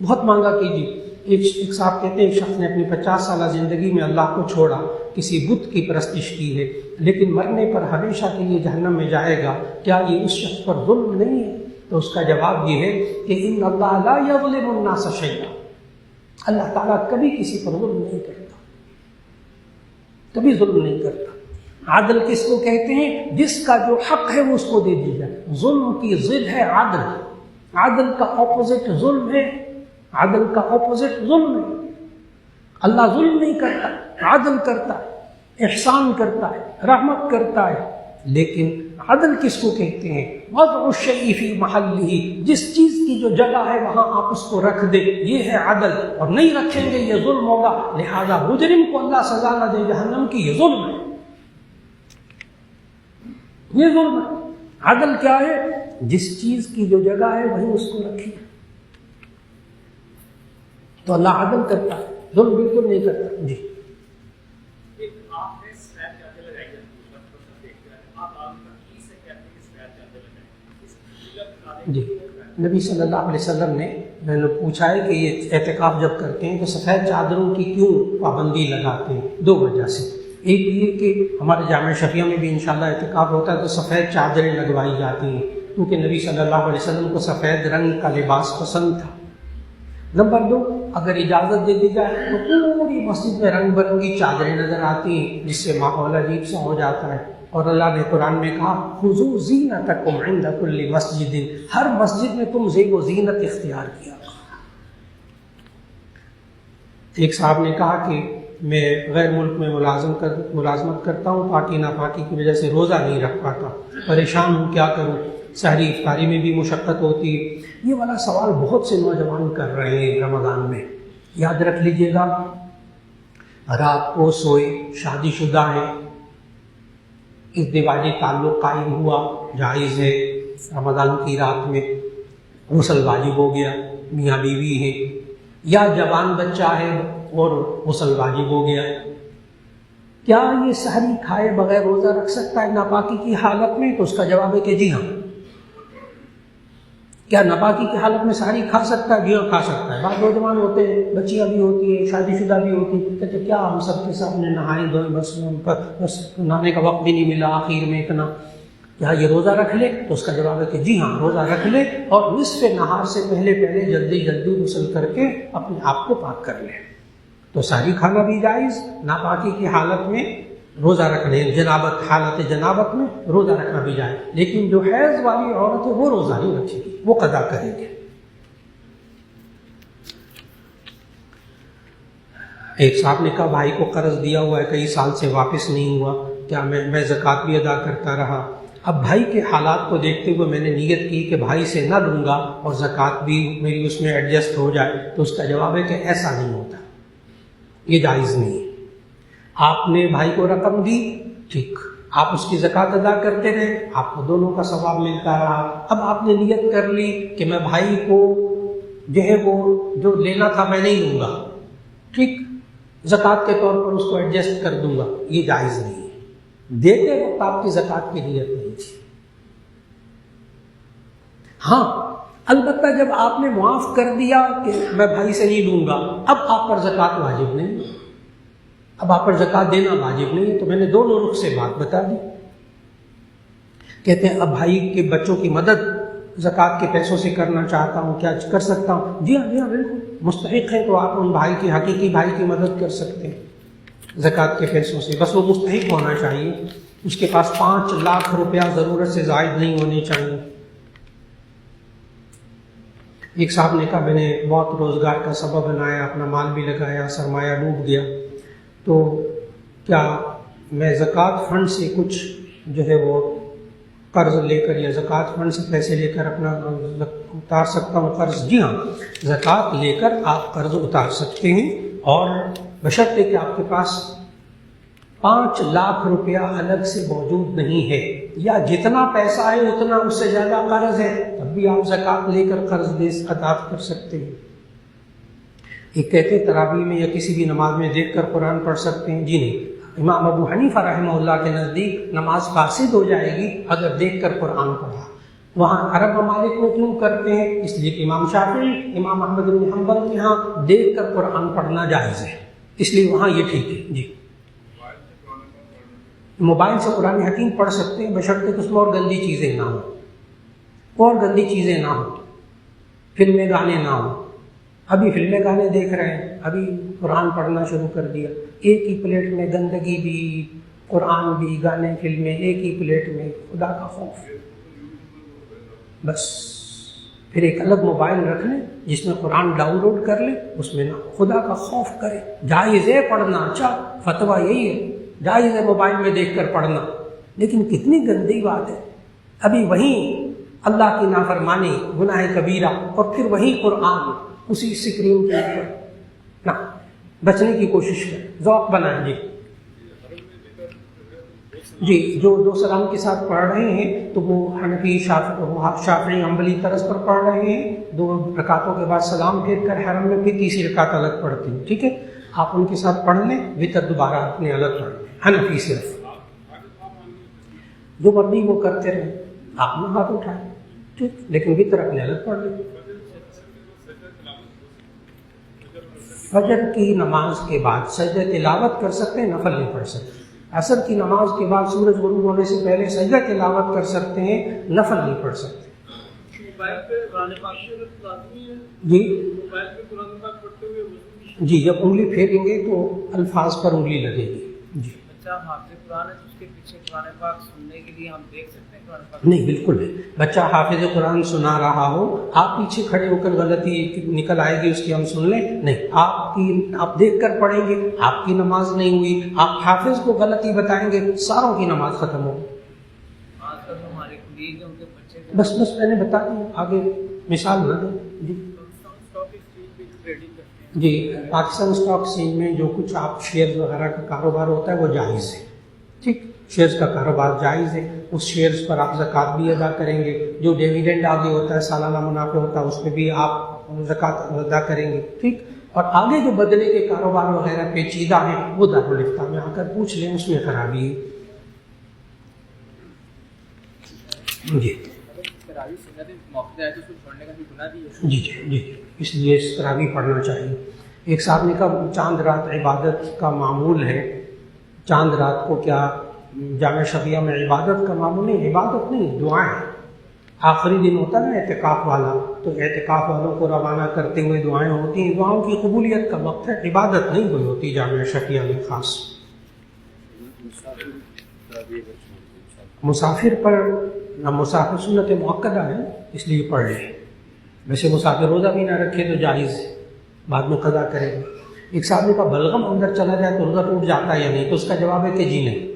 S1: بہت مانگا کیجیے۔ ایک صاحب کہتے ہیں ایک شخص نے اپنی 50 سالہ زندگی میں اللہ کو چھوڑا، کسی بت کی پرستش کی ہے، لیکن مرنے پر ہمیشہ کے لیے جہنم میں جائے گا، کیا یہ اس شخص پر ظلم نہیں ہے؟ تو اس کا جواب یہ ہے کہ ان اللہ لا یظلم الناس شیئا، اللہ تعالیٰ کبھی کسی پر ظلم نہیں کرتا، کبھی ظلم نہیں کرتا۔ عدل کس کو کہتے ہیں؟ جس کا جو حق ہے وہ اس کو دے دیا جائے۔ ظلم کی ضد ہے عدل، عدل کا اپوزٹ ظلم ہے، عدل کا اپوزٹ ظلم ہے۔ اللہ ظلم نہیں کرتا، عدل کرتا ہے، احسان کرتا ہے، رحمت کرتا ہے۔ لیکن عدل کس کو کہتے ہیں؟ وضع الشیء فی محلہ، جس چیز کی جو جگہ ہے وہاں آپ اس کو رکھ دیں، یہ ہے عدل، اور نہیں رکھیں گے یہ ظلم ہوگا۔ لہذا مجرم کو اللہ سزا نہ دے جہنم کی، یہ ظلم ہے، یہ ظلم ہے۔ عدل کیا ہے؟ جس چیز کی جو جگہ ہے وہیں اس کو رکھیے، تو اللہ عدل کرتا ہے، ظلم بالکل نہیں کرتا۔ جی جی نبی صلی اللہ علیہ وسلم نے، میں نے پوچھا ہے کہ یہ اعتکاف جب کرتے ہیں تو سفید چادروں کی کیوں پابندی لگاتے ہیں؟ 2 وجہ سے۔ ایک یہ کہ ہمارے جامع شفیع میں بھی انشاءاللہ اعتکاف ہوتا ہے تو سفید چادریں لگوائی جاتی ہیں، کیونکہ نبی صلی اللہ علیہ وسلم کو سفید رنگ کا لباس پسند تھا۔ نمبر 2، اگر اجازت دے دی جائے تو پوری مسجد میں رنگ برنگی چادریں نظر آتی ہیں جس سے ماحول عجیب سا ہو جاتا ہے، اور اللہ نے قرآن میں کہا خذوا زینتکم عند کل مسجد، ہر مسجد میں تم زیب و زینت اختیار کیا۔ ایک صاحب نے کہا کہ میں غیر ملک میں ملازمت کرتا ہوں، پاکی ناپاکی کی وجہ سے روزہ نہیں رکھ پاتا، پریشان ہوں، کیا کروں؟ سحری افطاری میں بھی مشقت ہوتی ہے۔ یہ والا سوال بہت سے نوجوان کر رہے ہیں رمضان میں۔ یاد رکھ لیجئے گا، رات کو سوئے، شادی شدہ ہیں، ازدواجی تعلق قائم ہوا، جائز ہے، رمضان کی رات میں غسل واجب ہو گیا، میاں بیوی ہیں، یا جوان بچہ ہے اور غسل واجب ہو گیا، کیا یہ سحری کھائے بغیر روزہ رکھ سکتا ہے ناپاکی کی حالت میں؟ تو اس کا جواب ہے کہ جی ہاں۔ کیا ناپاکی کی حالت میں سحری کھا سکتا ہے؟ جی ہاں کھا سکتا ہے۔ بعض نوجوان ہوتے ہیں، بچیاں بھی ہوتی ہیں، شادی شدہ بھی ہوتی ہیں، کہتے کیا ہم سب کے سامنے نہائے دھوئے، بس نہانے کا وقت بھی نہیں ملا آخر میں اتنا، کیا یہ روزہ رکھ لے؟ تو اس کا جواب ہے کہ جی ہاں روزہ رکھ لے، اور نصف نہار سے پہلے جلدی غسل کر کے اپنے آپ کو پاک کر لے۔ تو سحری کھانا بھی جائز، ناپاکی کی حالت میں روزہ رکھ لیں، حالت جنابت میں روزہ رکھنا بھی جائز، لیکن جو حیض والی عورت ہے وہ روزہ نہیں رکھے گی، وہ قضا کرے گی۔ ایک صاحب نے کہا بھائی کو قرض دیا ہوا ہے، کئی سال سے واپس نہیں ہوا، کیا میں زکوٰۃ بھی ادا کرتا رہا؟ اب بھائی کے حالات کو دیکھتے ہوئے میں نے نیت کی کہ بھائی سے نہ لوں گا اور زکوٰۃ بھی میری اس میں ایڈجسٹ ہو جائے، تو اس کا جواب ہے کہ ایسا نہیں ہوتا، یہ جائز نہیں ہے۔ آپ نے بھائی کو رقم دی، ٹھیک، آپ اس کی زکوٰۃ ادا کرتے رہے، آپ کو دونوں کا ثواب ملتا رہا۔ اب آپ نے نیت کر لی کہ میں بھائی کو جو ہے وہ جو لینا تھا میں نہیں لوں گا، ٹھیک، زکوٰۃ کے طور پر اس کو ایڈجسٹ کر دوں گا، یہ جائز نہیں ہے۔ دیتے وقت آپ کی زکوٰۃ کی نیت نہیں تھی۔ ہاں البتہ جب آپ نے معاف کر دیا کہ میں بھائی سے نہیں لوں گا، اب آپ پر زکوٰۃ واجب نہیں، اب آپ پر زکوٰۃ دینا واجب نہیں ہے. تو میں نے دونوں رخ سے بات بتا دی. کہتے ہیں اب بھائی کے بچوں کی مدد زکوٰۃ کے پیسوں سے کرنا چاہتا ہوں، کیا کر سکتا ہوں؟ جی ہاں بالکل مستحق ہے تو آپ ان بھائی کی، حقیقی بھائی کی مدد کر سکتے ہیں زکوٰۃ کے پیسوں سے. بس وہ مستحق ہونا چاہیے، اس کے پاس 5 لاکھ روپیہ ضرورت سے زائد نہیں ہونے چاہیے. ایک صاحب نے کہا میں نے بہت روزگار کا سبب بنایا، اپنا مال بھی لگایا، سرمایہ ڈوب گیا، تو کیا میں زکوٰۃ فنڈ سے کچھ جو ہے وہ قرض لے کر یا زکوٰۃ فنڈ سے پیسے لے کر اپنا اتار سکتا ہوں قرض؟ جی ہاں، زکوٰۃ لے کر آپ قرض اتار سکتے ہیں، اور بشرطے کہ آپ کے پاس 5 لاکھ روپیہ الگ سے موجود نہیں ہے، یا جتنا پیسہ ہے اتنا اس سے زیادہ قرض ہے، تب بھی آپ زکوٰۃ لے کر قرض ادا کر سکتے ہیں. ایک کہتے ہیں تراویح میں یا کسی بھی نماز میں دیکھ کر قرآن پڑھ سکتے ہیں. جی نہیں، امام ابو حنیفہ رحمہ اللہ کے نزدیک نماز فاسد ہو جائے گی اگر دیکھ کر قرآن پڑھا. وہاں عرب ممالک میں کیوں کرتے ہیں؟ اس لیے کہ امام شافعی، امام احمد بن حنبل کے ہاں دیکھ کر قرآن پڑھنا جائز ہے، اس لیے وہاں یہ ٹھیک ہے. جی موبائل سے قرآن حکیم پڑھ سکتے ہیں بشرطے کہ اس میں اور گندی چیزیں نہ ہوں، اور گندی چیزیں نہ ہوں، فلمیں گانے نہ ہوں. ابھی فلمیں گانے دیکھ رہے ہیں، ابھی قرآن پڑھنا شروع کر دیا. ایک ہی پلیٹ میں گندگی بھی، قرآن بھی، گانے فلمیں ایک ہی پلیٹ میں. خدا کا خوف. بس پھر ایک الگ موبائل رکھ لیں جس میں قرآن ڈاؤن لوڈ کر لیں، اس میں نہ خدا کا خوف کرے. جائز ہے پڑھنا، اچھا فتویٰ یہی ہے، جائز ہے موبائل میں دیکھ کر پڑھنا، لیکن کتنی گندی بات ہے. ابھی وہیں اللہ کی نافرمانی، گناہ کبیرہ، اور پھر وہیں قرآن اسی اسکرین کے اوپر. نہ، بچنے کی کوشش کریں، ذوق بنائیں. جی جو 2 سلام کے ساتھ پڑھ رہے ہیں تو وہ حنفی، شافعی، حنبلی طرز پر پڑھ رہے ہیں. 2 رکعتوں کے بعد سلام پھیر کر حرم میں پھر تیسری رکعت الگ پڑھتے ہیں. ٹھیک ہے، آپ ان کے ساتھ پڑھ لیں، وطر دوبارہ اپنے الگ پڑھ لیں. حنفی صرف جو مرضی وہ کرتے رہیں، آپ نے ہاتھ اٹھائیں، ٹھیک، لیکن وطر اپنے الگ پڑھ لیں. فجر کی نماز کے بعد سجدہ تلاوت کر سکتے ہیں، نفل نہیں پڑھ سکتے. عصر کی نماز کے بعد سورج غروب ہونے سے پہلے سجدہ تلاوت کر سکتے ہیں، نفل نہیں پڑھ سکتے.
S5: موبائل پہ قرآن پاک لازمی ہے.
S1: جی
S5: موبائل پہ قرآن پاک پڑھتے ہوئے
S1: جی جب انگلی پھیریں گے تو الفاظ پر انگلی لگے گی. جی
S6: بچہ حافظ قرآن ہے تو اس کے پیچھے قرآن پاک سننے کے لیے ہم دیکھ سکتے ہیں قرآن پاک؟
S1: نہیں، بالکل نہیں. بچہ حافظ قرآن سنا رہا ہو، آپ پیچھے کھڑے ہو کر غلطی نکل آئے گی اس کی ہم سن لیں؟ نہیں، آپ دیکھ کر پڑھیں گے، آپ کی نماز نہیں ہوئی. آپ حافظ کو غلطی بتائیں گے، ساروں کی نماز ختم ہوگی.
S6: آج کل ہمارے کولیگ ہیں، ان کے بچے
S1: بس میں نے بتا دیا، آگے مثال نہ دیں. جی جی پاکستان اسٹاک ایکسچینج میں جو کچھ آپ شیئر وغیرہ کا کاروبار ہوتا ہے وہ جائز ہے. ٹھیک، شیئرز کا کاروبار جائز ہے. اس شیئرز پر آپ زکوٰۃ بھی ادا کریں گے. جو ڈیویڈنڈ آگے ہوتا ہے، سالانہ منافع ہوتا ہے، اس پہ بھی آپ زکوٰۃ ادا کریں گے. ٹھیک، اور آگے جو بدلے کے کاروبار وغیرہ پیچیدہ ہیں وہ دارالفتہ میں آ کر پوچھ لیں، اس میں خرابی ہے. جی جی جی جی اس لیے اس طرح بھی پڑھنا چاہیے. ایک صاحب نے کہا چاند رات عبادت کا معمول ہے، چاند رات کو کیا جامع شفیہ میں عبادت کا معمول نہیں؟ عبادت نہیں، دعائیں. آخری دن ہوتا ہے نا اعتکاف والا، تو اعتکاف والوں کو روانہ کرتے ہوئے دعائیں ہوتی ہیں. دعاؤں کی قبولیت کا وقت ہے، عبادت نہیں کوئی ہوتی جامع شفیہ میں خاص. مسافر پر نہ، مسافر سنت مؤکدہ ہے اس لیے پڑھ لیں. ویسے مسافر روزہ بھی نہ رکھے تو جائز ہے، بعد میں قضا کرے گا. ایک صاحب نے کہا بلغم اندر چلا جائے تو روزہ ٹوٹ جاتا ہے یا نہیں؟ تو اس کا جواب ہے کہ جی نہیں.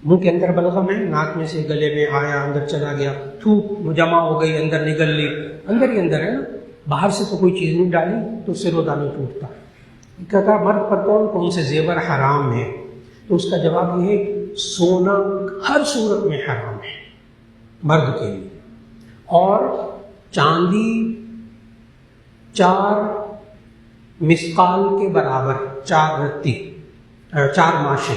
S1: منہ کے اندر بلغم ہے، ناک میں سے گلے میں آیا، اندر چلا گیا، تھوک جمع ہو گئی، اندر نکل لی، اندر ہی اندر ہے نا، باہر سے تو کوئی چیز نہیں ڈالی تو اس سے روزہ نہیں ٹوٹتا. کہتا مرد پر کون کون سے زیور حرام ہیں؟ تو اس کا جواب یہ ہے سونا ہر صورت میں حرام ہے مرد کے لیے، اور چاندی 4 مسقال کے برابر، 4 رتی، 4 ماشے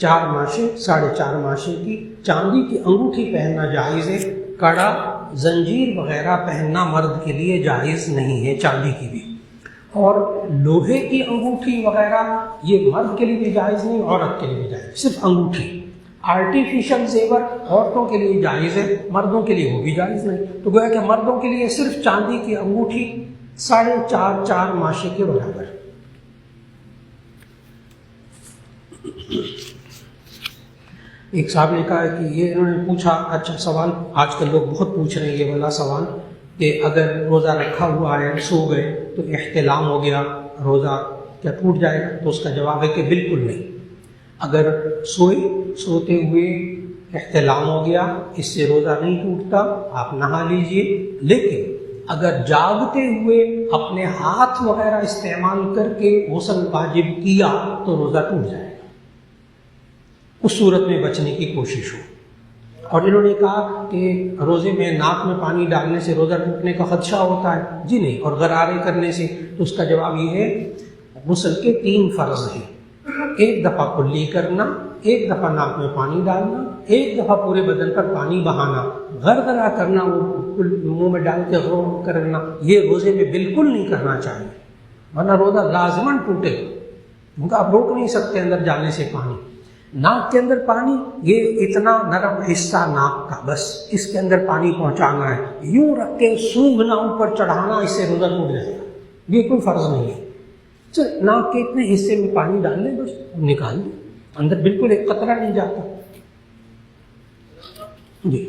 S1: 4 ماشے 4.5 ماشے کی چاندی کی انگوٹھی پہننا جائز ہے. کڑا زنجیر وغیرہ پہننا مرد کے لیے جائز نہیں ہے، چاندی کی بھی، اور لوہے کی انگوٹھی وغیرہ یہ مرد کے لیے بھی جائز نہیں، عورت کے لیے بھی جائز، صرف انگوٹھی۔ آرٹیفیشل زیور عورتوں کے لیے جائز ہے، مردوں کے لیے وہ بھی جائز نہیں۔ تو گویا کہ مردوں کے لیے صرف چاندی کی انگوٹھی 4.5 ماشے کے برابر۔ ایک صاحب نے کہا کہ یہ انہوں نے پوچھا، اچھا سوال آج کل لوگ بہت پوچھ رہے ہیں یہ والا سوال، کہ اگر روزہ رکھا ہوا ہے، سو گئے تو احتلام ہو گیا، روزہ کیا ٹوٹ جائے گا؟ تو اس کا جواب ہے کہ بالکل نہیں۔ اگر سوتے ہوئے احتلام ہو گیا، اس سے روزہ نہیں ٹوٹتا، آپ نہا لیجئے، لیکن اگر جاگتے ہوئے اپنے ہاتھ وغیرہ استعمال کر کے غسل واجب کیا تو روزہ ٹوٹ جائے گا، اس صورت میں بچنے کی کوشش ہو۔ اور انہوں نے کہا کہ روزے میں ناک میں پانی ڈالنے سے روزہ ٹوٹنے کا خدشہ ہوتا ہے، جی نہیں، اور غرارے کرنے سے، تو اس کا جواب یہ ہے غسل کے 3 فرض ہیں، ایک دفعہ کلی کرنا، ایک دفعہ ناک میں پانی ڈالنا، ایک دفعہ پورے بدن پر پانی بہانا۔ غرغرہ کرنا، وہ منہ میں ڈال کے غور کرنا، یہ روزے میں بالکل نہیں کرنا چاہیے، ورنہ روزہ لازماً ٹوٹے گا، کیونکہ آپ روک نہیں سکتے اندر جانے سے پانی۔ ناک کے اندر پانی، یہ اتنا نرم حصہ ناک کا، بس اس کے اندر پانی پہنچانا ہے، یوں رکھ کے سونگھنا، اوپر چڑھانا، اس سے روزہ ٹوٹ جائے گا، یہ کوئی فرض نہیں ہے۔ ناک کے اتنے حصے میں پانی ڈال لیں، بس نکال دیں، اندر بالکل ایک قطرہ نہیں جاتا۔ جی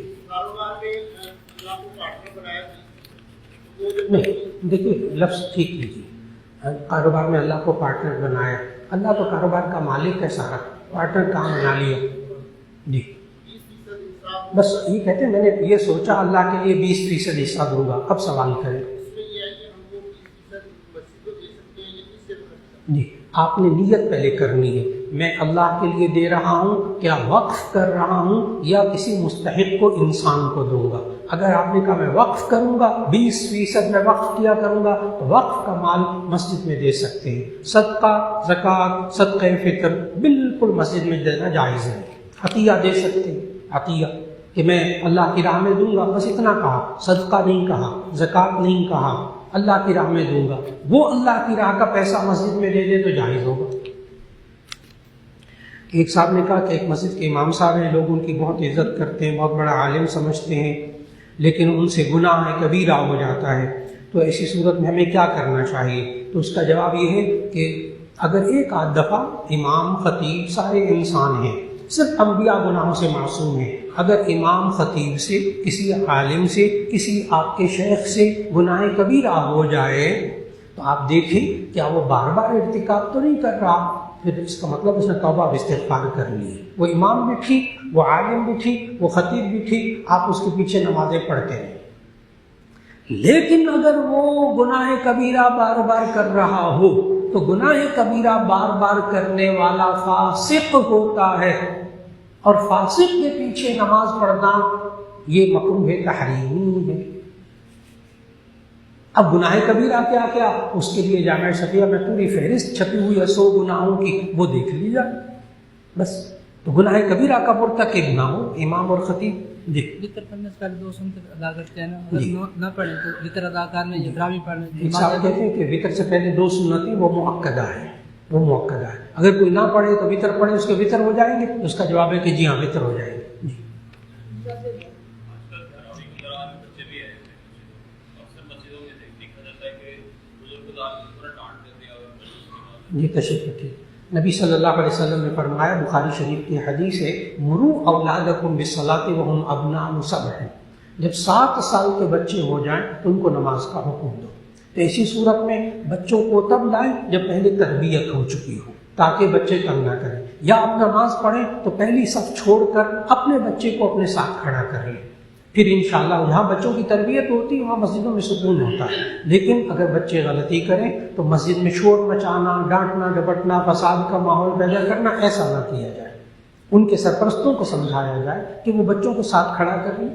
S1: نہیں، دیکھیے لفظ ٹھیک لیجیے، کاروبار میں اللہ کو پارٹنر بنایا، اللہ تو کاروبار کا مالک ہے سارا، پارٹنر کام بنا لیا۔ جی بس یہ کہتے ہیں میں نے یہ سوچا اللہ کے لیے 20% حصہ دوں گا، اب سوال کریں۔ جی آپ نے نیت پہلے کرنی ہے، میں اللہ کے لیے دے رہا ہوں، کیا وقف کر رہا ہوں یا کسی مستحق کو، انسان کو دوں گا۔ اگر آپ نے کہا میں وقف کروں گا، 20% میں وقف کیا کروں گا، تو وقف کا مال مسجد میں دے سکتے ہیں، صدقہ، زکوٰۃ، صدقہ فطر بالکل مسجد میں دینا جائز ہے، عطیہ دے سکتے ہیں، عطیہ کہ میں اللہ کی راہ میں دوں گا، بس اتنا کہا، صدقہ نہیں کہا، زکوٰۃ نہیں کہا، اللہ کی راہ میں دوں گا، وہ اللہ کی راہ کا پیسہ مسجد میں دے دے تو جائز ہوگا۔ ایک صاحب نے کہا کہ ایک مسجد کے امام صاحب ہیں، لوگ ان کی بہت عزت کرتے ہیں، بہت بڑا عالم سمجھتے ہیں، لیکن ان سے گناہ کبیرہ ہو جاتا ہے، تو ایسی صورت میں ہمیں کیا کرنا چاہیے؟ تو اس کا جواب یہ ہے کہ اگر ایک آدھ دفعہ امام، خطیب سارے انسان ہیں، صرف انبیاء گناہوں سے معصوم ہیں، اگر امام، خطیب سے، کسی عالم سے، کسی آپ کے شیخ سے گناہ کبیرہ ہو جائے تو آپ دیکھیں کیا وہ بار بار ارتکاب تو نہیں کر رہا، پھر اس کا مطلب اس نے توبہ و استغفار کر لی، وہ امام بھی ٹھیک، وہ عالم بھی ٹھیک، وہ خطیب بھی ٹھیک، آپ اس کے پیچھے نمازیں پڑھتے ہیں۔ لیکن اگر وہ گناہ کبیرہ بار بار کر رہا ہو تو گناہ کبیرہ بار بار کرنے والا فاسق ہوتا ہے، اور فاسق کے پیچھے نماز پڑھنا یہ مکروہ تحریمی ہے۔ اب گناہ کبیرہ کیا کیا، اس کے لیے جامعہ شفیہ میں پوری فہرست چھپی ہوئی ہے 100 گناہوں کی، وہ دیکھ لیجیے بس۔ تو گناہ کبیرہ کا مرتکب نہ ہو امام اور خطیب۔ جی
S6: وطر پڑھنے سے پہلے 2 سنت ادا کرتے ہیں نا، اگر نہ پڑھیں تو وطر ادا کرنے یا تراویح پڑھنے۔
S1: ایک صاحب کہتے ہیں کہ وطر سے پہلے 2 سنتیں وہ مؤکدہ ہے، وہ مؤکدہ ہے، اگر کوئی نہ پڑھے تو وطر پڑھے، اس کے وطر ہو جائیں گے، اس کا جواب ہے کہ جی ہاں وطر ہو جائیں گے۔ جی تشریف رکھیے۔ نبی صلی اللہ علیہ وسلم نے فرمایا، بخاری شریف کی حدیث ہے، مرو اولادکم بالصلاۃ وہم ابناء 7، جب 7 سال کے بچے ہو جائیں تو ان کو نماز کا حکم دو۔ تو ایسی صورت میں بچوں کو تب لائیں جب پہلے تربیت ہو چکی ہو، تاکہ بچے تنگ نہ کریں، یا آپ نماز پڑھیں تو پہلی صف چھوڑ کر اپنے بچے کو اپنے ساتھ کھڑا کر لیں، پھر انشاءاللہ جہاں بچوں کی تربیت ہوتی ہے وہاں مسجدوں میں سکون ہوتا ہے۔ لیکن اگر بچے غلطی کریں تو مسجد میں شور مچانا، ڈانٹنا ڈپٹنا، فساد کا ماحول پیدا کرنا، ایسا نہ کیا جائے۔ ان کے سرپرستوں کو سمجھایا جائے کہ وہ بچوں کو ساتھ کھڑا کر لیں،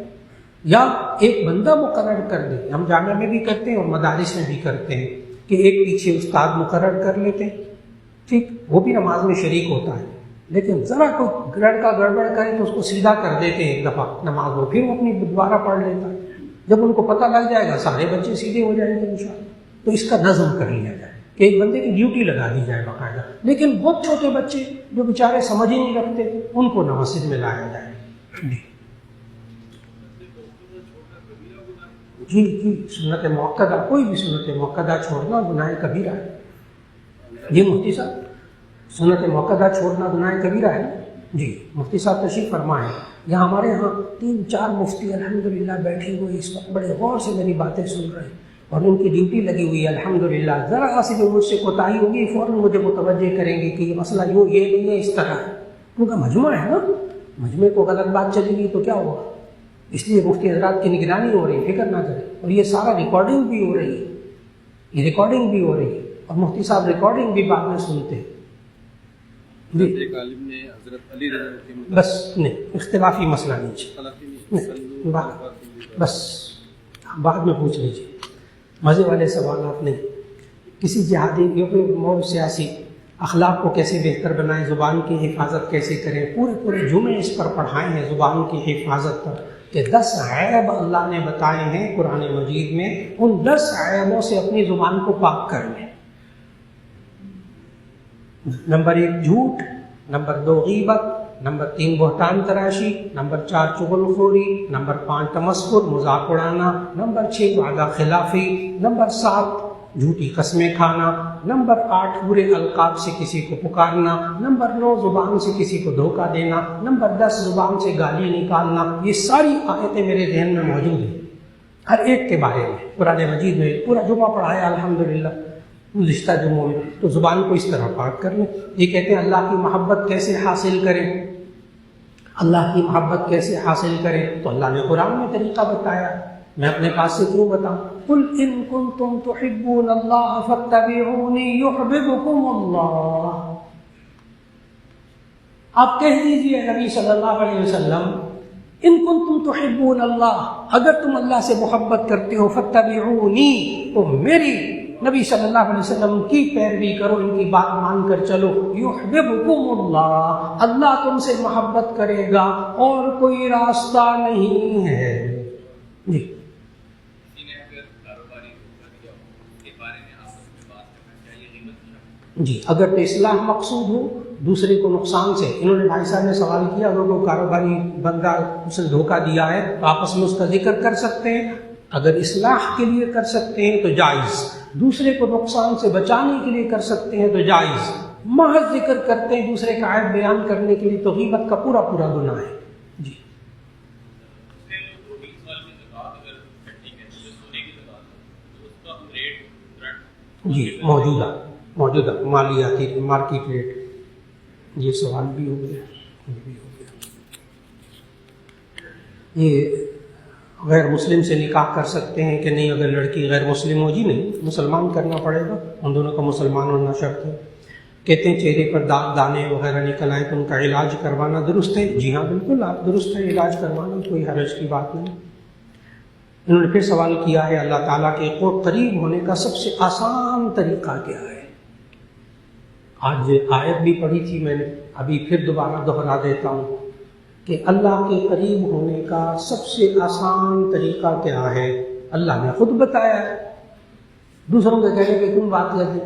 S1: یا ایک بندہ مقرر کر دیں۔ ہم جامعہ میں بھی کرتے ہیں اور مدارس میں بھی کرتے ہیں کہ ایک پیچھے استاد مقرر کر لیتے ہیں، ٹھیک، وہ بھی نماز میں شریک ہوتا ہے، لیکن ذرا کوئی لڑکا گڑبڑ کرے تو اس کو سیدھا کر دیتے ہیں ایک دفعہ نماز، وہ پھر وہ اپنی دوبارہ پڑھ لیتا ہے۔ جب ان کو پتہ لگ جائے گا سارے بچے سیدھے ہو جائیں گے انشاءاللہ. تو اس کا نظم کر لیا جائے کہ ایک بندے کی ڈیوٹی لگا دی جائے باقاعدہ. لیکن بہت چھوٹے بچے جو بیچارے سمجھ ہی نہیں رکھتے ان کو نہ مسجد میں لایا جائے. جی جی سنت موقدہ، کوئی بھی سنت موقدہ چھوڑنا گناہ کبیرہ ہے. جی مفتی صاحب سنت موقدہ چھوڑنا گناہ کبیرہ ہے. جی مفتی صاحب تشریف فرمائیں. یہاں ہمارے یہاں 3-4 مفتی الحمدللہ بیٹھے ہوئے اس وقت بڑے غور سے میری باتیں سن رہے ہیں اور ان کی ڈیوٹی لگی ہوئی ہے الحمدللہ. ذرا سی بھی مجھ سے کوتاہی ہوگی فوراً مجھے متوجہ کریں گے کہ یہ مسئلہ یوں یہ نہیں ہے اس طرح ہے، کیونکہ مجمع ہے نا. مجمع کو غلط بات چلے گی تو کیا ہوگا؟ اس لیے مفتی حضرات کی نگرانی ہو رہی ہے، فکر نہ کریں. اور یہ سارا ریکارڈنگ بھی ہو رہی ہے، یہ ریکارڈنگ بھی ہو رہی ہے اور مفتی صاحب ریکارڈنگ بھی بعد میں سنتے ہیں.
S4: ایک عالم نے حضرت علی رضی اللہ عنہ
S1: بس نہیں اختلافی مسئلہ نہیں، بس بعد میں پوچھ لیجیے، مزے والے سوالات نہیں. کسی جہادی سیاسی اخلاق کو کیسے بہتر بنائیں، زبان کی حفاظت کیسے کریں، پورے جمعے اس پر پڑھائے ہیں زبان کی حفاظت پر کہ 10 عیب اللہ نے بتائے ہیں قرآن مجید میں. ان 10 عیبوں سے اپنی زبان کو پاک کر لیں. نمبر 1 جھوٹ، نمبر 2 غیبت، نمبر 3 بہتان تراشی، نمبر 4 چغل خوری، نمبر 5 تمسخر مذاق اڑانا، نمبر 6 وعدہ خلافی، نمبر 7 جھوٹی قسمیں کھانا، نمبر 8 برے القاب سے کسی کو پکارنا، نمبر 9 زبان سے کسی کو دھوکہ دینا، نمبر 10 زبان سے گالی نکالنا. یہ ساری آیتیں میرے ذہن میں موجود ہیں ہر ایک کے بارے میں. قرآن مجید میں پورا جمعہ پڑھایا الحمدللہ گزشتہ جمعوں میں. تو زبان کو اس طرح پاک کر لیں. یہ کہتے ہیں اللہ کی محبت کیسے حاصل کریں، اللہ کی محبت کیسے حاصل کریں، تو اللہ نے قرآن میں طریقہ بتایا. میں اپنے پاس سے کیوں بتاؤں؟ قل ان کنتم تحبون اللہ فاتبعونی یحببکم اللہ. آپ کہہ دیجئے نبی صلی اللہ علیہ وسلم ان کنتم تحبون اللہ، اگر تم اللہ سے محبت کرتے ہو، فاتبعونی تو میری نبی صلی اللہ علیہ وسلم کی پیروی کرو، ان کی بات مان کر چلو. یحببکم اللہ، اللہ تم سے محبت کرے گا اور کوئی راستہ نہیں ہے. جی جی اگر تو اصلاح مقصود ہو دوسرے کو نقصان سے. انہوں نے بھائی صاحب نے سوال کیا اگر کوئی کاروباری بندہ اس نے دھوکہ دیا ہے تو آپس میں اس کا ذکر کر سکتے ہیں. اگر اصلاح کے لیے کر سکتے ہیں تو جائز، دوسرے کو نقصان سے بچانے کے لیے کر سکتے ہیں تو جائز. محض ذکر کرتے ہیں دوسرے کا عیب بیان کرنے کے لیے تو غیبت کا پورا گناہ ہے. جی جی موجودہ مالیاتی مارکیٹ ریٹ. یہ سوال بھی ہو گیا. یہ غیر مسلم سے نکاح کر سکتے ہیں کہ نہیں اگر لڑکی غیر مسلم ہو؟ جی نہیں، مسلمان کرنا پڑے گا، ان دونوں کا مسلمان ہونا شرط ہے. کہتے ہیں چہرے پر داغ دانے وغیرہ نکل آئے تو ان کا علاج کروانا درست ہے. جی ہاں بالکل آپ درست ہے، علاج کروانا کوئی حرج کی بات نہیں. انہوں نے پھر سوال کیا ہے اللہ تعالیٰ کے قریب ہونے کا سب سے آسان طریقہ کیا ہے؟ آج آیت بھی پڑھی تھی میں نے، ابھی پھر دوبارہ دہرا دیتا ہوں کہ اللہ کے قریب ہونے کا سب سے آسان طریقہ کیا ہے؟ اللہ نے خود بتایا ہے. دوسروں کے کہنے پہ کیوں بات لگے؟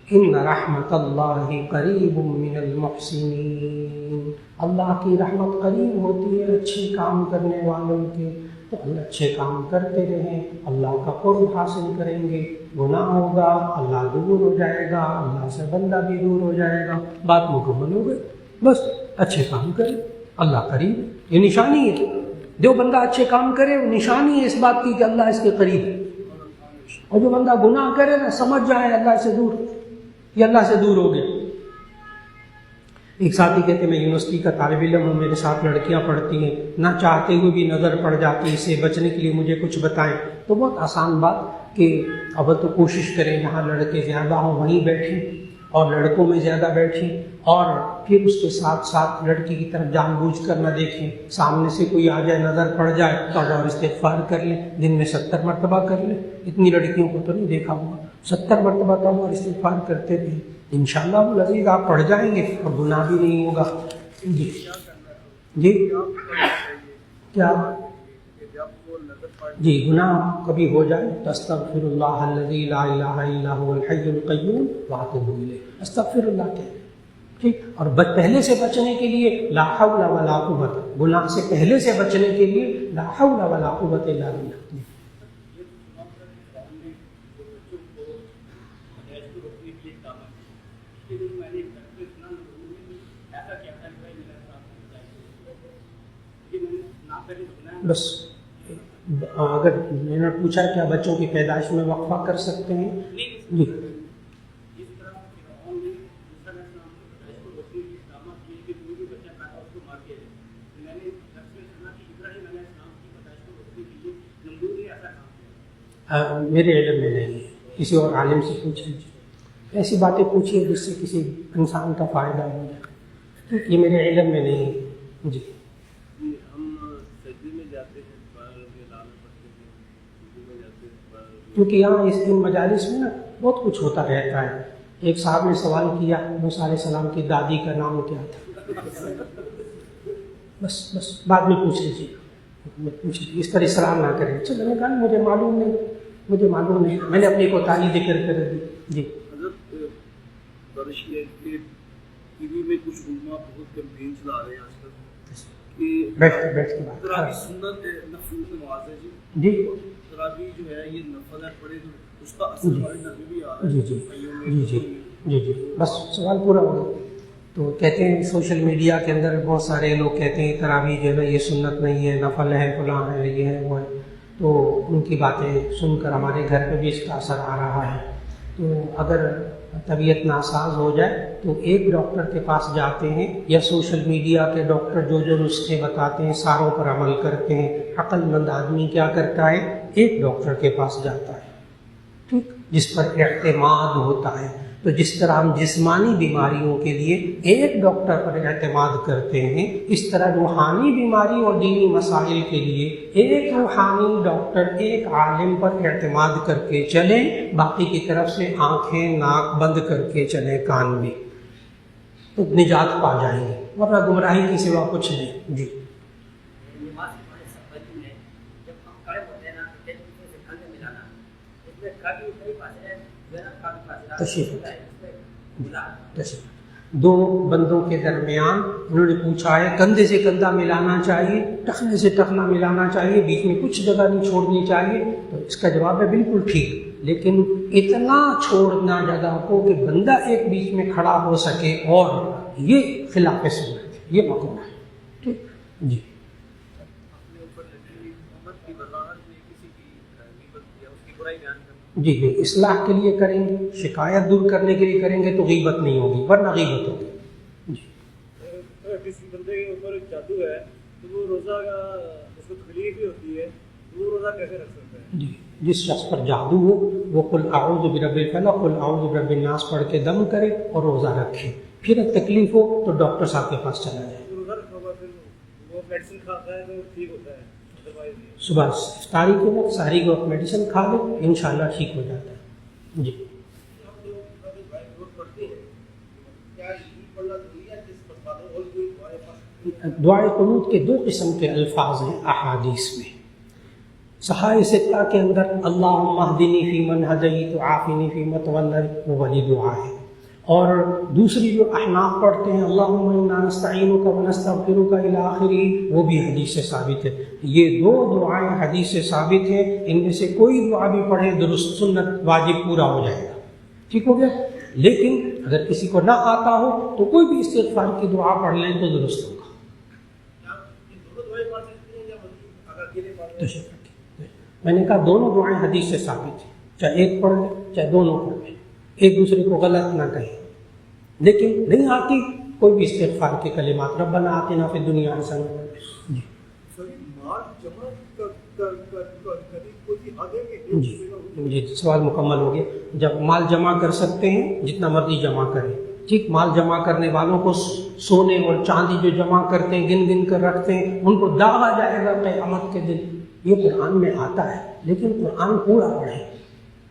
S1: ان رحمت اللہ قریب من المحسنین، اللہ کی رحمت قریب ہوتی ہے اچھے کام کرنے والوں کے. تو اللہ اچھے کام کرتے رہیں، اللہ کا قرب حاصل کریں گے. گناہ ہوگا اللہ دور ہو جائے گا، اللہ سے بندہ بھی دور ہو جائے گا. بات مکمل ہو گئی. بس اچھے کام کریں، اللہ قریب. یہ نشانی ہے، جو بندہ اچھے کام کرے وہ نشانی ہے اس بات کی کہ اللہ اس کے قریب ہے. اور جو بندہ گناہ کرے نا سمجھ جائے اللہ سے دور، یہ اللہ سے دور ہو گیا. ایک ساتھی کہتے ہیں میں یونیورسٹی کا طالب علم ہوں، میرے ساتھ لڑکیاں پڑھتی ہیں، نہ چاہتے ہوئے بھی نظر پڑ جاتی، اس سے بچنے کے لیے مجھے کچھ بتائیں. تو بہت آسان بات کہ اول تو کوشش کریں جہاں لڑکے زیادہ ہوں وہیں بیٹھیں اور لڑکوں میں زیادہ بیٹھیں، اور پھر اس کے ساتھ ساتھ لڑکی کی طرف جان بوجھ کر نہ دیکھیں. سامنے سے کوئی آ جائے نظر پڑ جائے تو اور استغفار کر لیں، دن میں 70 مرتبہ کر لیں. اتنی لڑکیوں کو تو نہیں دیکھا ہوا، 70 مرتبہ تو اور استغفار کرتے رہیں. انشاءاللہ العزیز آپ پڑھ جائیں گے اور گناہ بھی نہیں ہوگا. جی جی کیا
S5: جب وہ نظر پڑ
S1: جی گناہ کبھی ہو جائے تو استغفر اللہ الذی لا الہ الا هو الحی القیوم واتوب الیہ، استغفر اللہ کہتے ہیں، ٹھیک. اور پہلے سے بچنے کے لیے لا حول ولا قوت، گناہ سے پہلے سے بچنے کے لیے لا حول ولا قوت الا باللہ. بس اگر میں نے پوچھا کیا بچوں کی پیدائش میں وقفہ کر سکتے ہیں؟ جی میرے علم میں نہیں ہے، کسی اور عالم سے پوچھ لیجیے، ایسی باتیں پوچھیے جس سے کسی انسان کا فائدہ ہو جائے، یہ میرے علم میں نہیں ہے. جی کیونکہ یہاں اس دن مجالس میں نا بہت کچھ ہوتا رہتا ہے. ایک صاحب نے سوال کیا موسیٰ علیہ السلام کی دادی کا نام کیا تھا، بس بعد میں پوچھ لیجیے، اس پر اصرار نہ کریں. چلو میں نے کہا مجھے معلوم نہیں، میں نے اپنی کوتاہی ذکر کر دی. جی
S5: حضرت ٹی وی میں کچھ علماء بہت کیمپین چلا رہے ہیں آج کل کہ
S1: بیٹھ کے بات
S5: تراویح سنت نفل نماز ہے
S1: جی
S5: تراویح جو ہے یہ نفل ہے، پڑھے تو اس کا اثر ہمارے نبی بھی آ رہا ہے.
S1: جی بس سوال پورا ہو گیا. تو کہتے ہیں سوشل میڈیا کے اندر بہت سارے لوگ کہتے ہیں تراویح جو ہے نا یہ سنت نہیں ہے، نفل ہے، فلاں ہے، یہ ہے وہ ہے. تو ان کی باتیں سن کر ہمارے گھر پہ بھی اس کا اثر آ رہا ہے. تو اگر طبیعت ناساز ہو جائے تو ایک ڈاکٹر کے پاس جاتے ہیں، یا سوشل میڈیا کے ڈاکٹر جو نسخے بتاتے ہیں ساروں پر عمل کرتے ہیں. عقل مند آدمی کیا کرتا ہے؟ ایک ڈاکٹر کے پاس جاتا ہے، ٹھیک، جس پر اعتماد ہوتا ہے. تو جس طرح ہم جسمانی بیماریوں کے لیے ایک ڈاکٹر پر اعتماد کرتے ہیں، اس طرح روحانی بیماری اور دینی مسائل کے لیے ایک روحانی ڈاکٹر، ایک عالم پر اعتماد کر کے چلیں، باقی کی طرف سے آنکھیں ناک بند کر کے چلیں، کان بھی، تو نجات پا جائیں گے، ورنہ گمراہی کے سوا کچھ نہیں. جی تشریف دو بندوں کے درمیان انہوں نے پوچھا ہے کندھے سے کندھا ملانا چاہیے، ٹخنے سے ٹخنا ملانا چاہیے، بیچ میں کچھ جگہ نہیں چھوڑنی چاہیے. تو اس کا جواب ہے بالکل ٹھیک، لیکن اتنا چھوڑنا جگہ کو کہ بندہ ایک بیچ میں کھڑا ہو سکے، اور یہ خلاف سنت ہے، یہ مقبول ہے. ٹھیک جی جی اصلاح کے لیے کریں گے، شکایت دور کرنے کے لیے کریں گے تو غیبت نہیں ہوگی، ورنہ غیبت ہوگی. جی
S2: کسی بندے کے اوپر جادو ہے تو وہ روزہ کا اس کو تکلیف بھی ہوتی ہے، تو وہ روزہ کیسے رکھ سکتا ہے؟
S1: جی جس شخص پر جادو ہو وہ قل اعوذ برب الفلق قل اعوذ برب الناس پڑھ کے دم کرے اور روزہ رکھے. پھر تکلیف ہو تو ڈاکٹر صاحب کے پاس چلا جائے.
S2: روزہ رکھا ہوا پھر وہ میڈیسن کھاتا ہے تو ٹھیک ہوتا ہے،
S1: صبح افطاری کے وقت سحری کے وقت میڈیسن کھا لے، انشاءاللہ ٹھیک ہو جاتا ہے. جی دعائے قنوت کے دو قسم کے الفاظ ہیں احادیث میں. صحائح ستہ کے اندر اللہم اہدنی فیمن ہدیت وعافنی فیمن تولیت، وہ والی دعا ہے. اور دوسری جو احناف پڑھتے ہیں اللہم انا نستعینک ونستغفرک الی آخری، وہ بھی حدیث سے ثابت ہے. یہ دو دعائیں حدیث سے ثابت ہیں، ان میں سے کوئی دعا بھی پڑھیں درست سنت واجب پورا ہو جائے گا. ٹھیک ہو گیا. لیکن اگر کسی کو نہ آتا ہو تو کوئی بھی استغفار کی دعا پڑھ لیں تو درست ہوگا. میں نے کہا دونوں دعائیں حدیث سے ثابت ہیں، چاہے ایک پڑھ لیں چاہے دونوں پڑھ لیں، ایک دوسرے کو غلط نہ کہیں. لیکن نہیں آتی کوئی بھی استغفار کے کلمات ربنا آتنا فی الدنیا حسنہ. جی سوال مکمل ہو گیا. جب مال جمع کر سکتے ہیں جتنا مرضی جمع کریں، ٹھیک. مال جمع کرنے والوں کو سونے اور چاندی جو جمع کرتے ہیں گن گن کر رکھتے ہیں ان کو داغا جائے گا قیامت کے دن. یہ قرآن میں آتا ہے، لیکن قرآن پورا پڑھیں.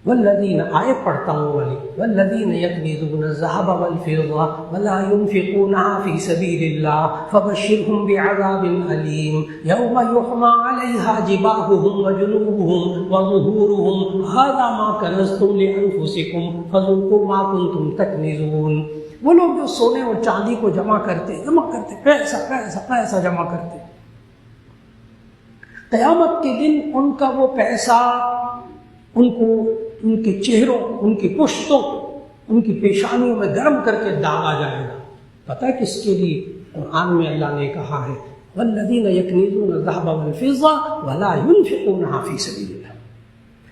S1: والذین آئے پڑھتا ہوں والی والذین یکنزون الذهب والفضة ولا ينفقونها في سبيل الله فبشرهم بعذاب أليم يوم يحمى عليها جباههم وجنوبهم وظهورهم هذا ما كنزتم لأنفسكم فذوقوا ما كنتم تكنزون. وہ لوگ جو سونے اور چاندی کو جمع کرتے پیسہ پیسہ پیسہ جمع کرتے، قیامت کے دن ان کا وہ پیسہ ان کو ان کے چہروں، ان کی پشتوں، ان کی پیشانیوں میں گرم کر کے داغا جائے گا. پتہ کس کے لیے؟ قرآن میں اللہ نے کہا ہے والذین یکنزون الذهب والفضة ولا ينفقونها في سبيل الله.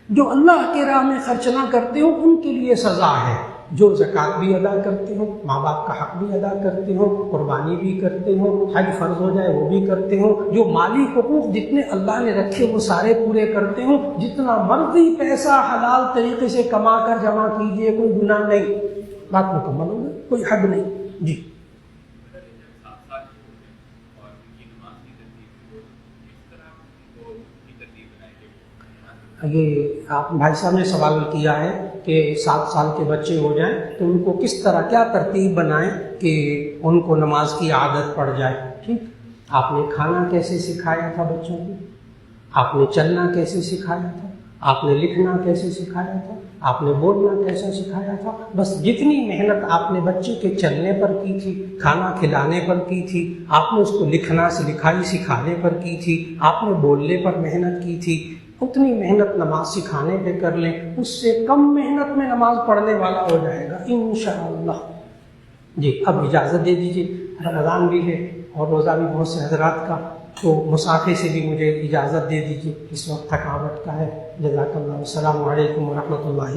S1: جو اللہ کے راہ میں خرچ نہ کرتے ہو ان کے لیے سزا ہے. جو زکوٰۃ بھی ادا کرتے ہو، ماں باپ کا حق بھی ادا کرتے ہو، قربانی بھی کرتے ہو، حج فرض ہو جائے وہ بھی کرتے ہو، جو مالی حقوق جتنے اللہ نے رکھے وہ سارے پورے کرتے ہو، جتنا مرضی پیسہ حلال طریقے سے کما کر جمع کیجئے، کوئی گناہ نہیں. بات مکمل ہو گئی، کوئی حد نہیں. جی یہ آپ بھائی صاحب نے سوال کیا ہے کہ 7 سال کے بچے ہو جائیں تو ان کو کس طرح کیا ترتیب بنائیں کہ ان کو نماز کی عادت پڑ جائے. ٹھیک، آپ نے کھانا کیسے سکھایا تھا بچوں کو، آپ نے چلنا کیسے سکھایا تھا، آپ نے لکھنا کیسے سکھایا تھا، آپ نے بولنا کیسے سکھایا تھا. بس جتنی محنت آپ نے بچے کے چلنے پر کی تھی، کھانا کھلانے پر کی تھی، آپ نے اس کو لکھنا سے لکھائی سکھانے پر کی تھی، آپ نے بولنے پر محنت کی تھی، اتنی محنت نماز سکھانے پہ کر لیں. اس سے کم محنت میں نماز پڑھنے والا ہو جائے گا انشاءاللہ. جی اب اجازت دے دیجیے، رمضان بھی ہے اور روزہ بھی بہت سے حضرات کا، تو مسافے سے بھی مجھے اجازت دے دیجیے، اس وقت تھکاوٹ کا ہے. جزاک اللہ. السلام علیکم ورحمۃ اللہ.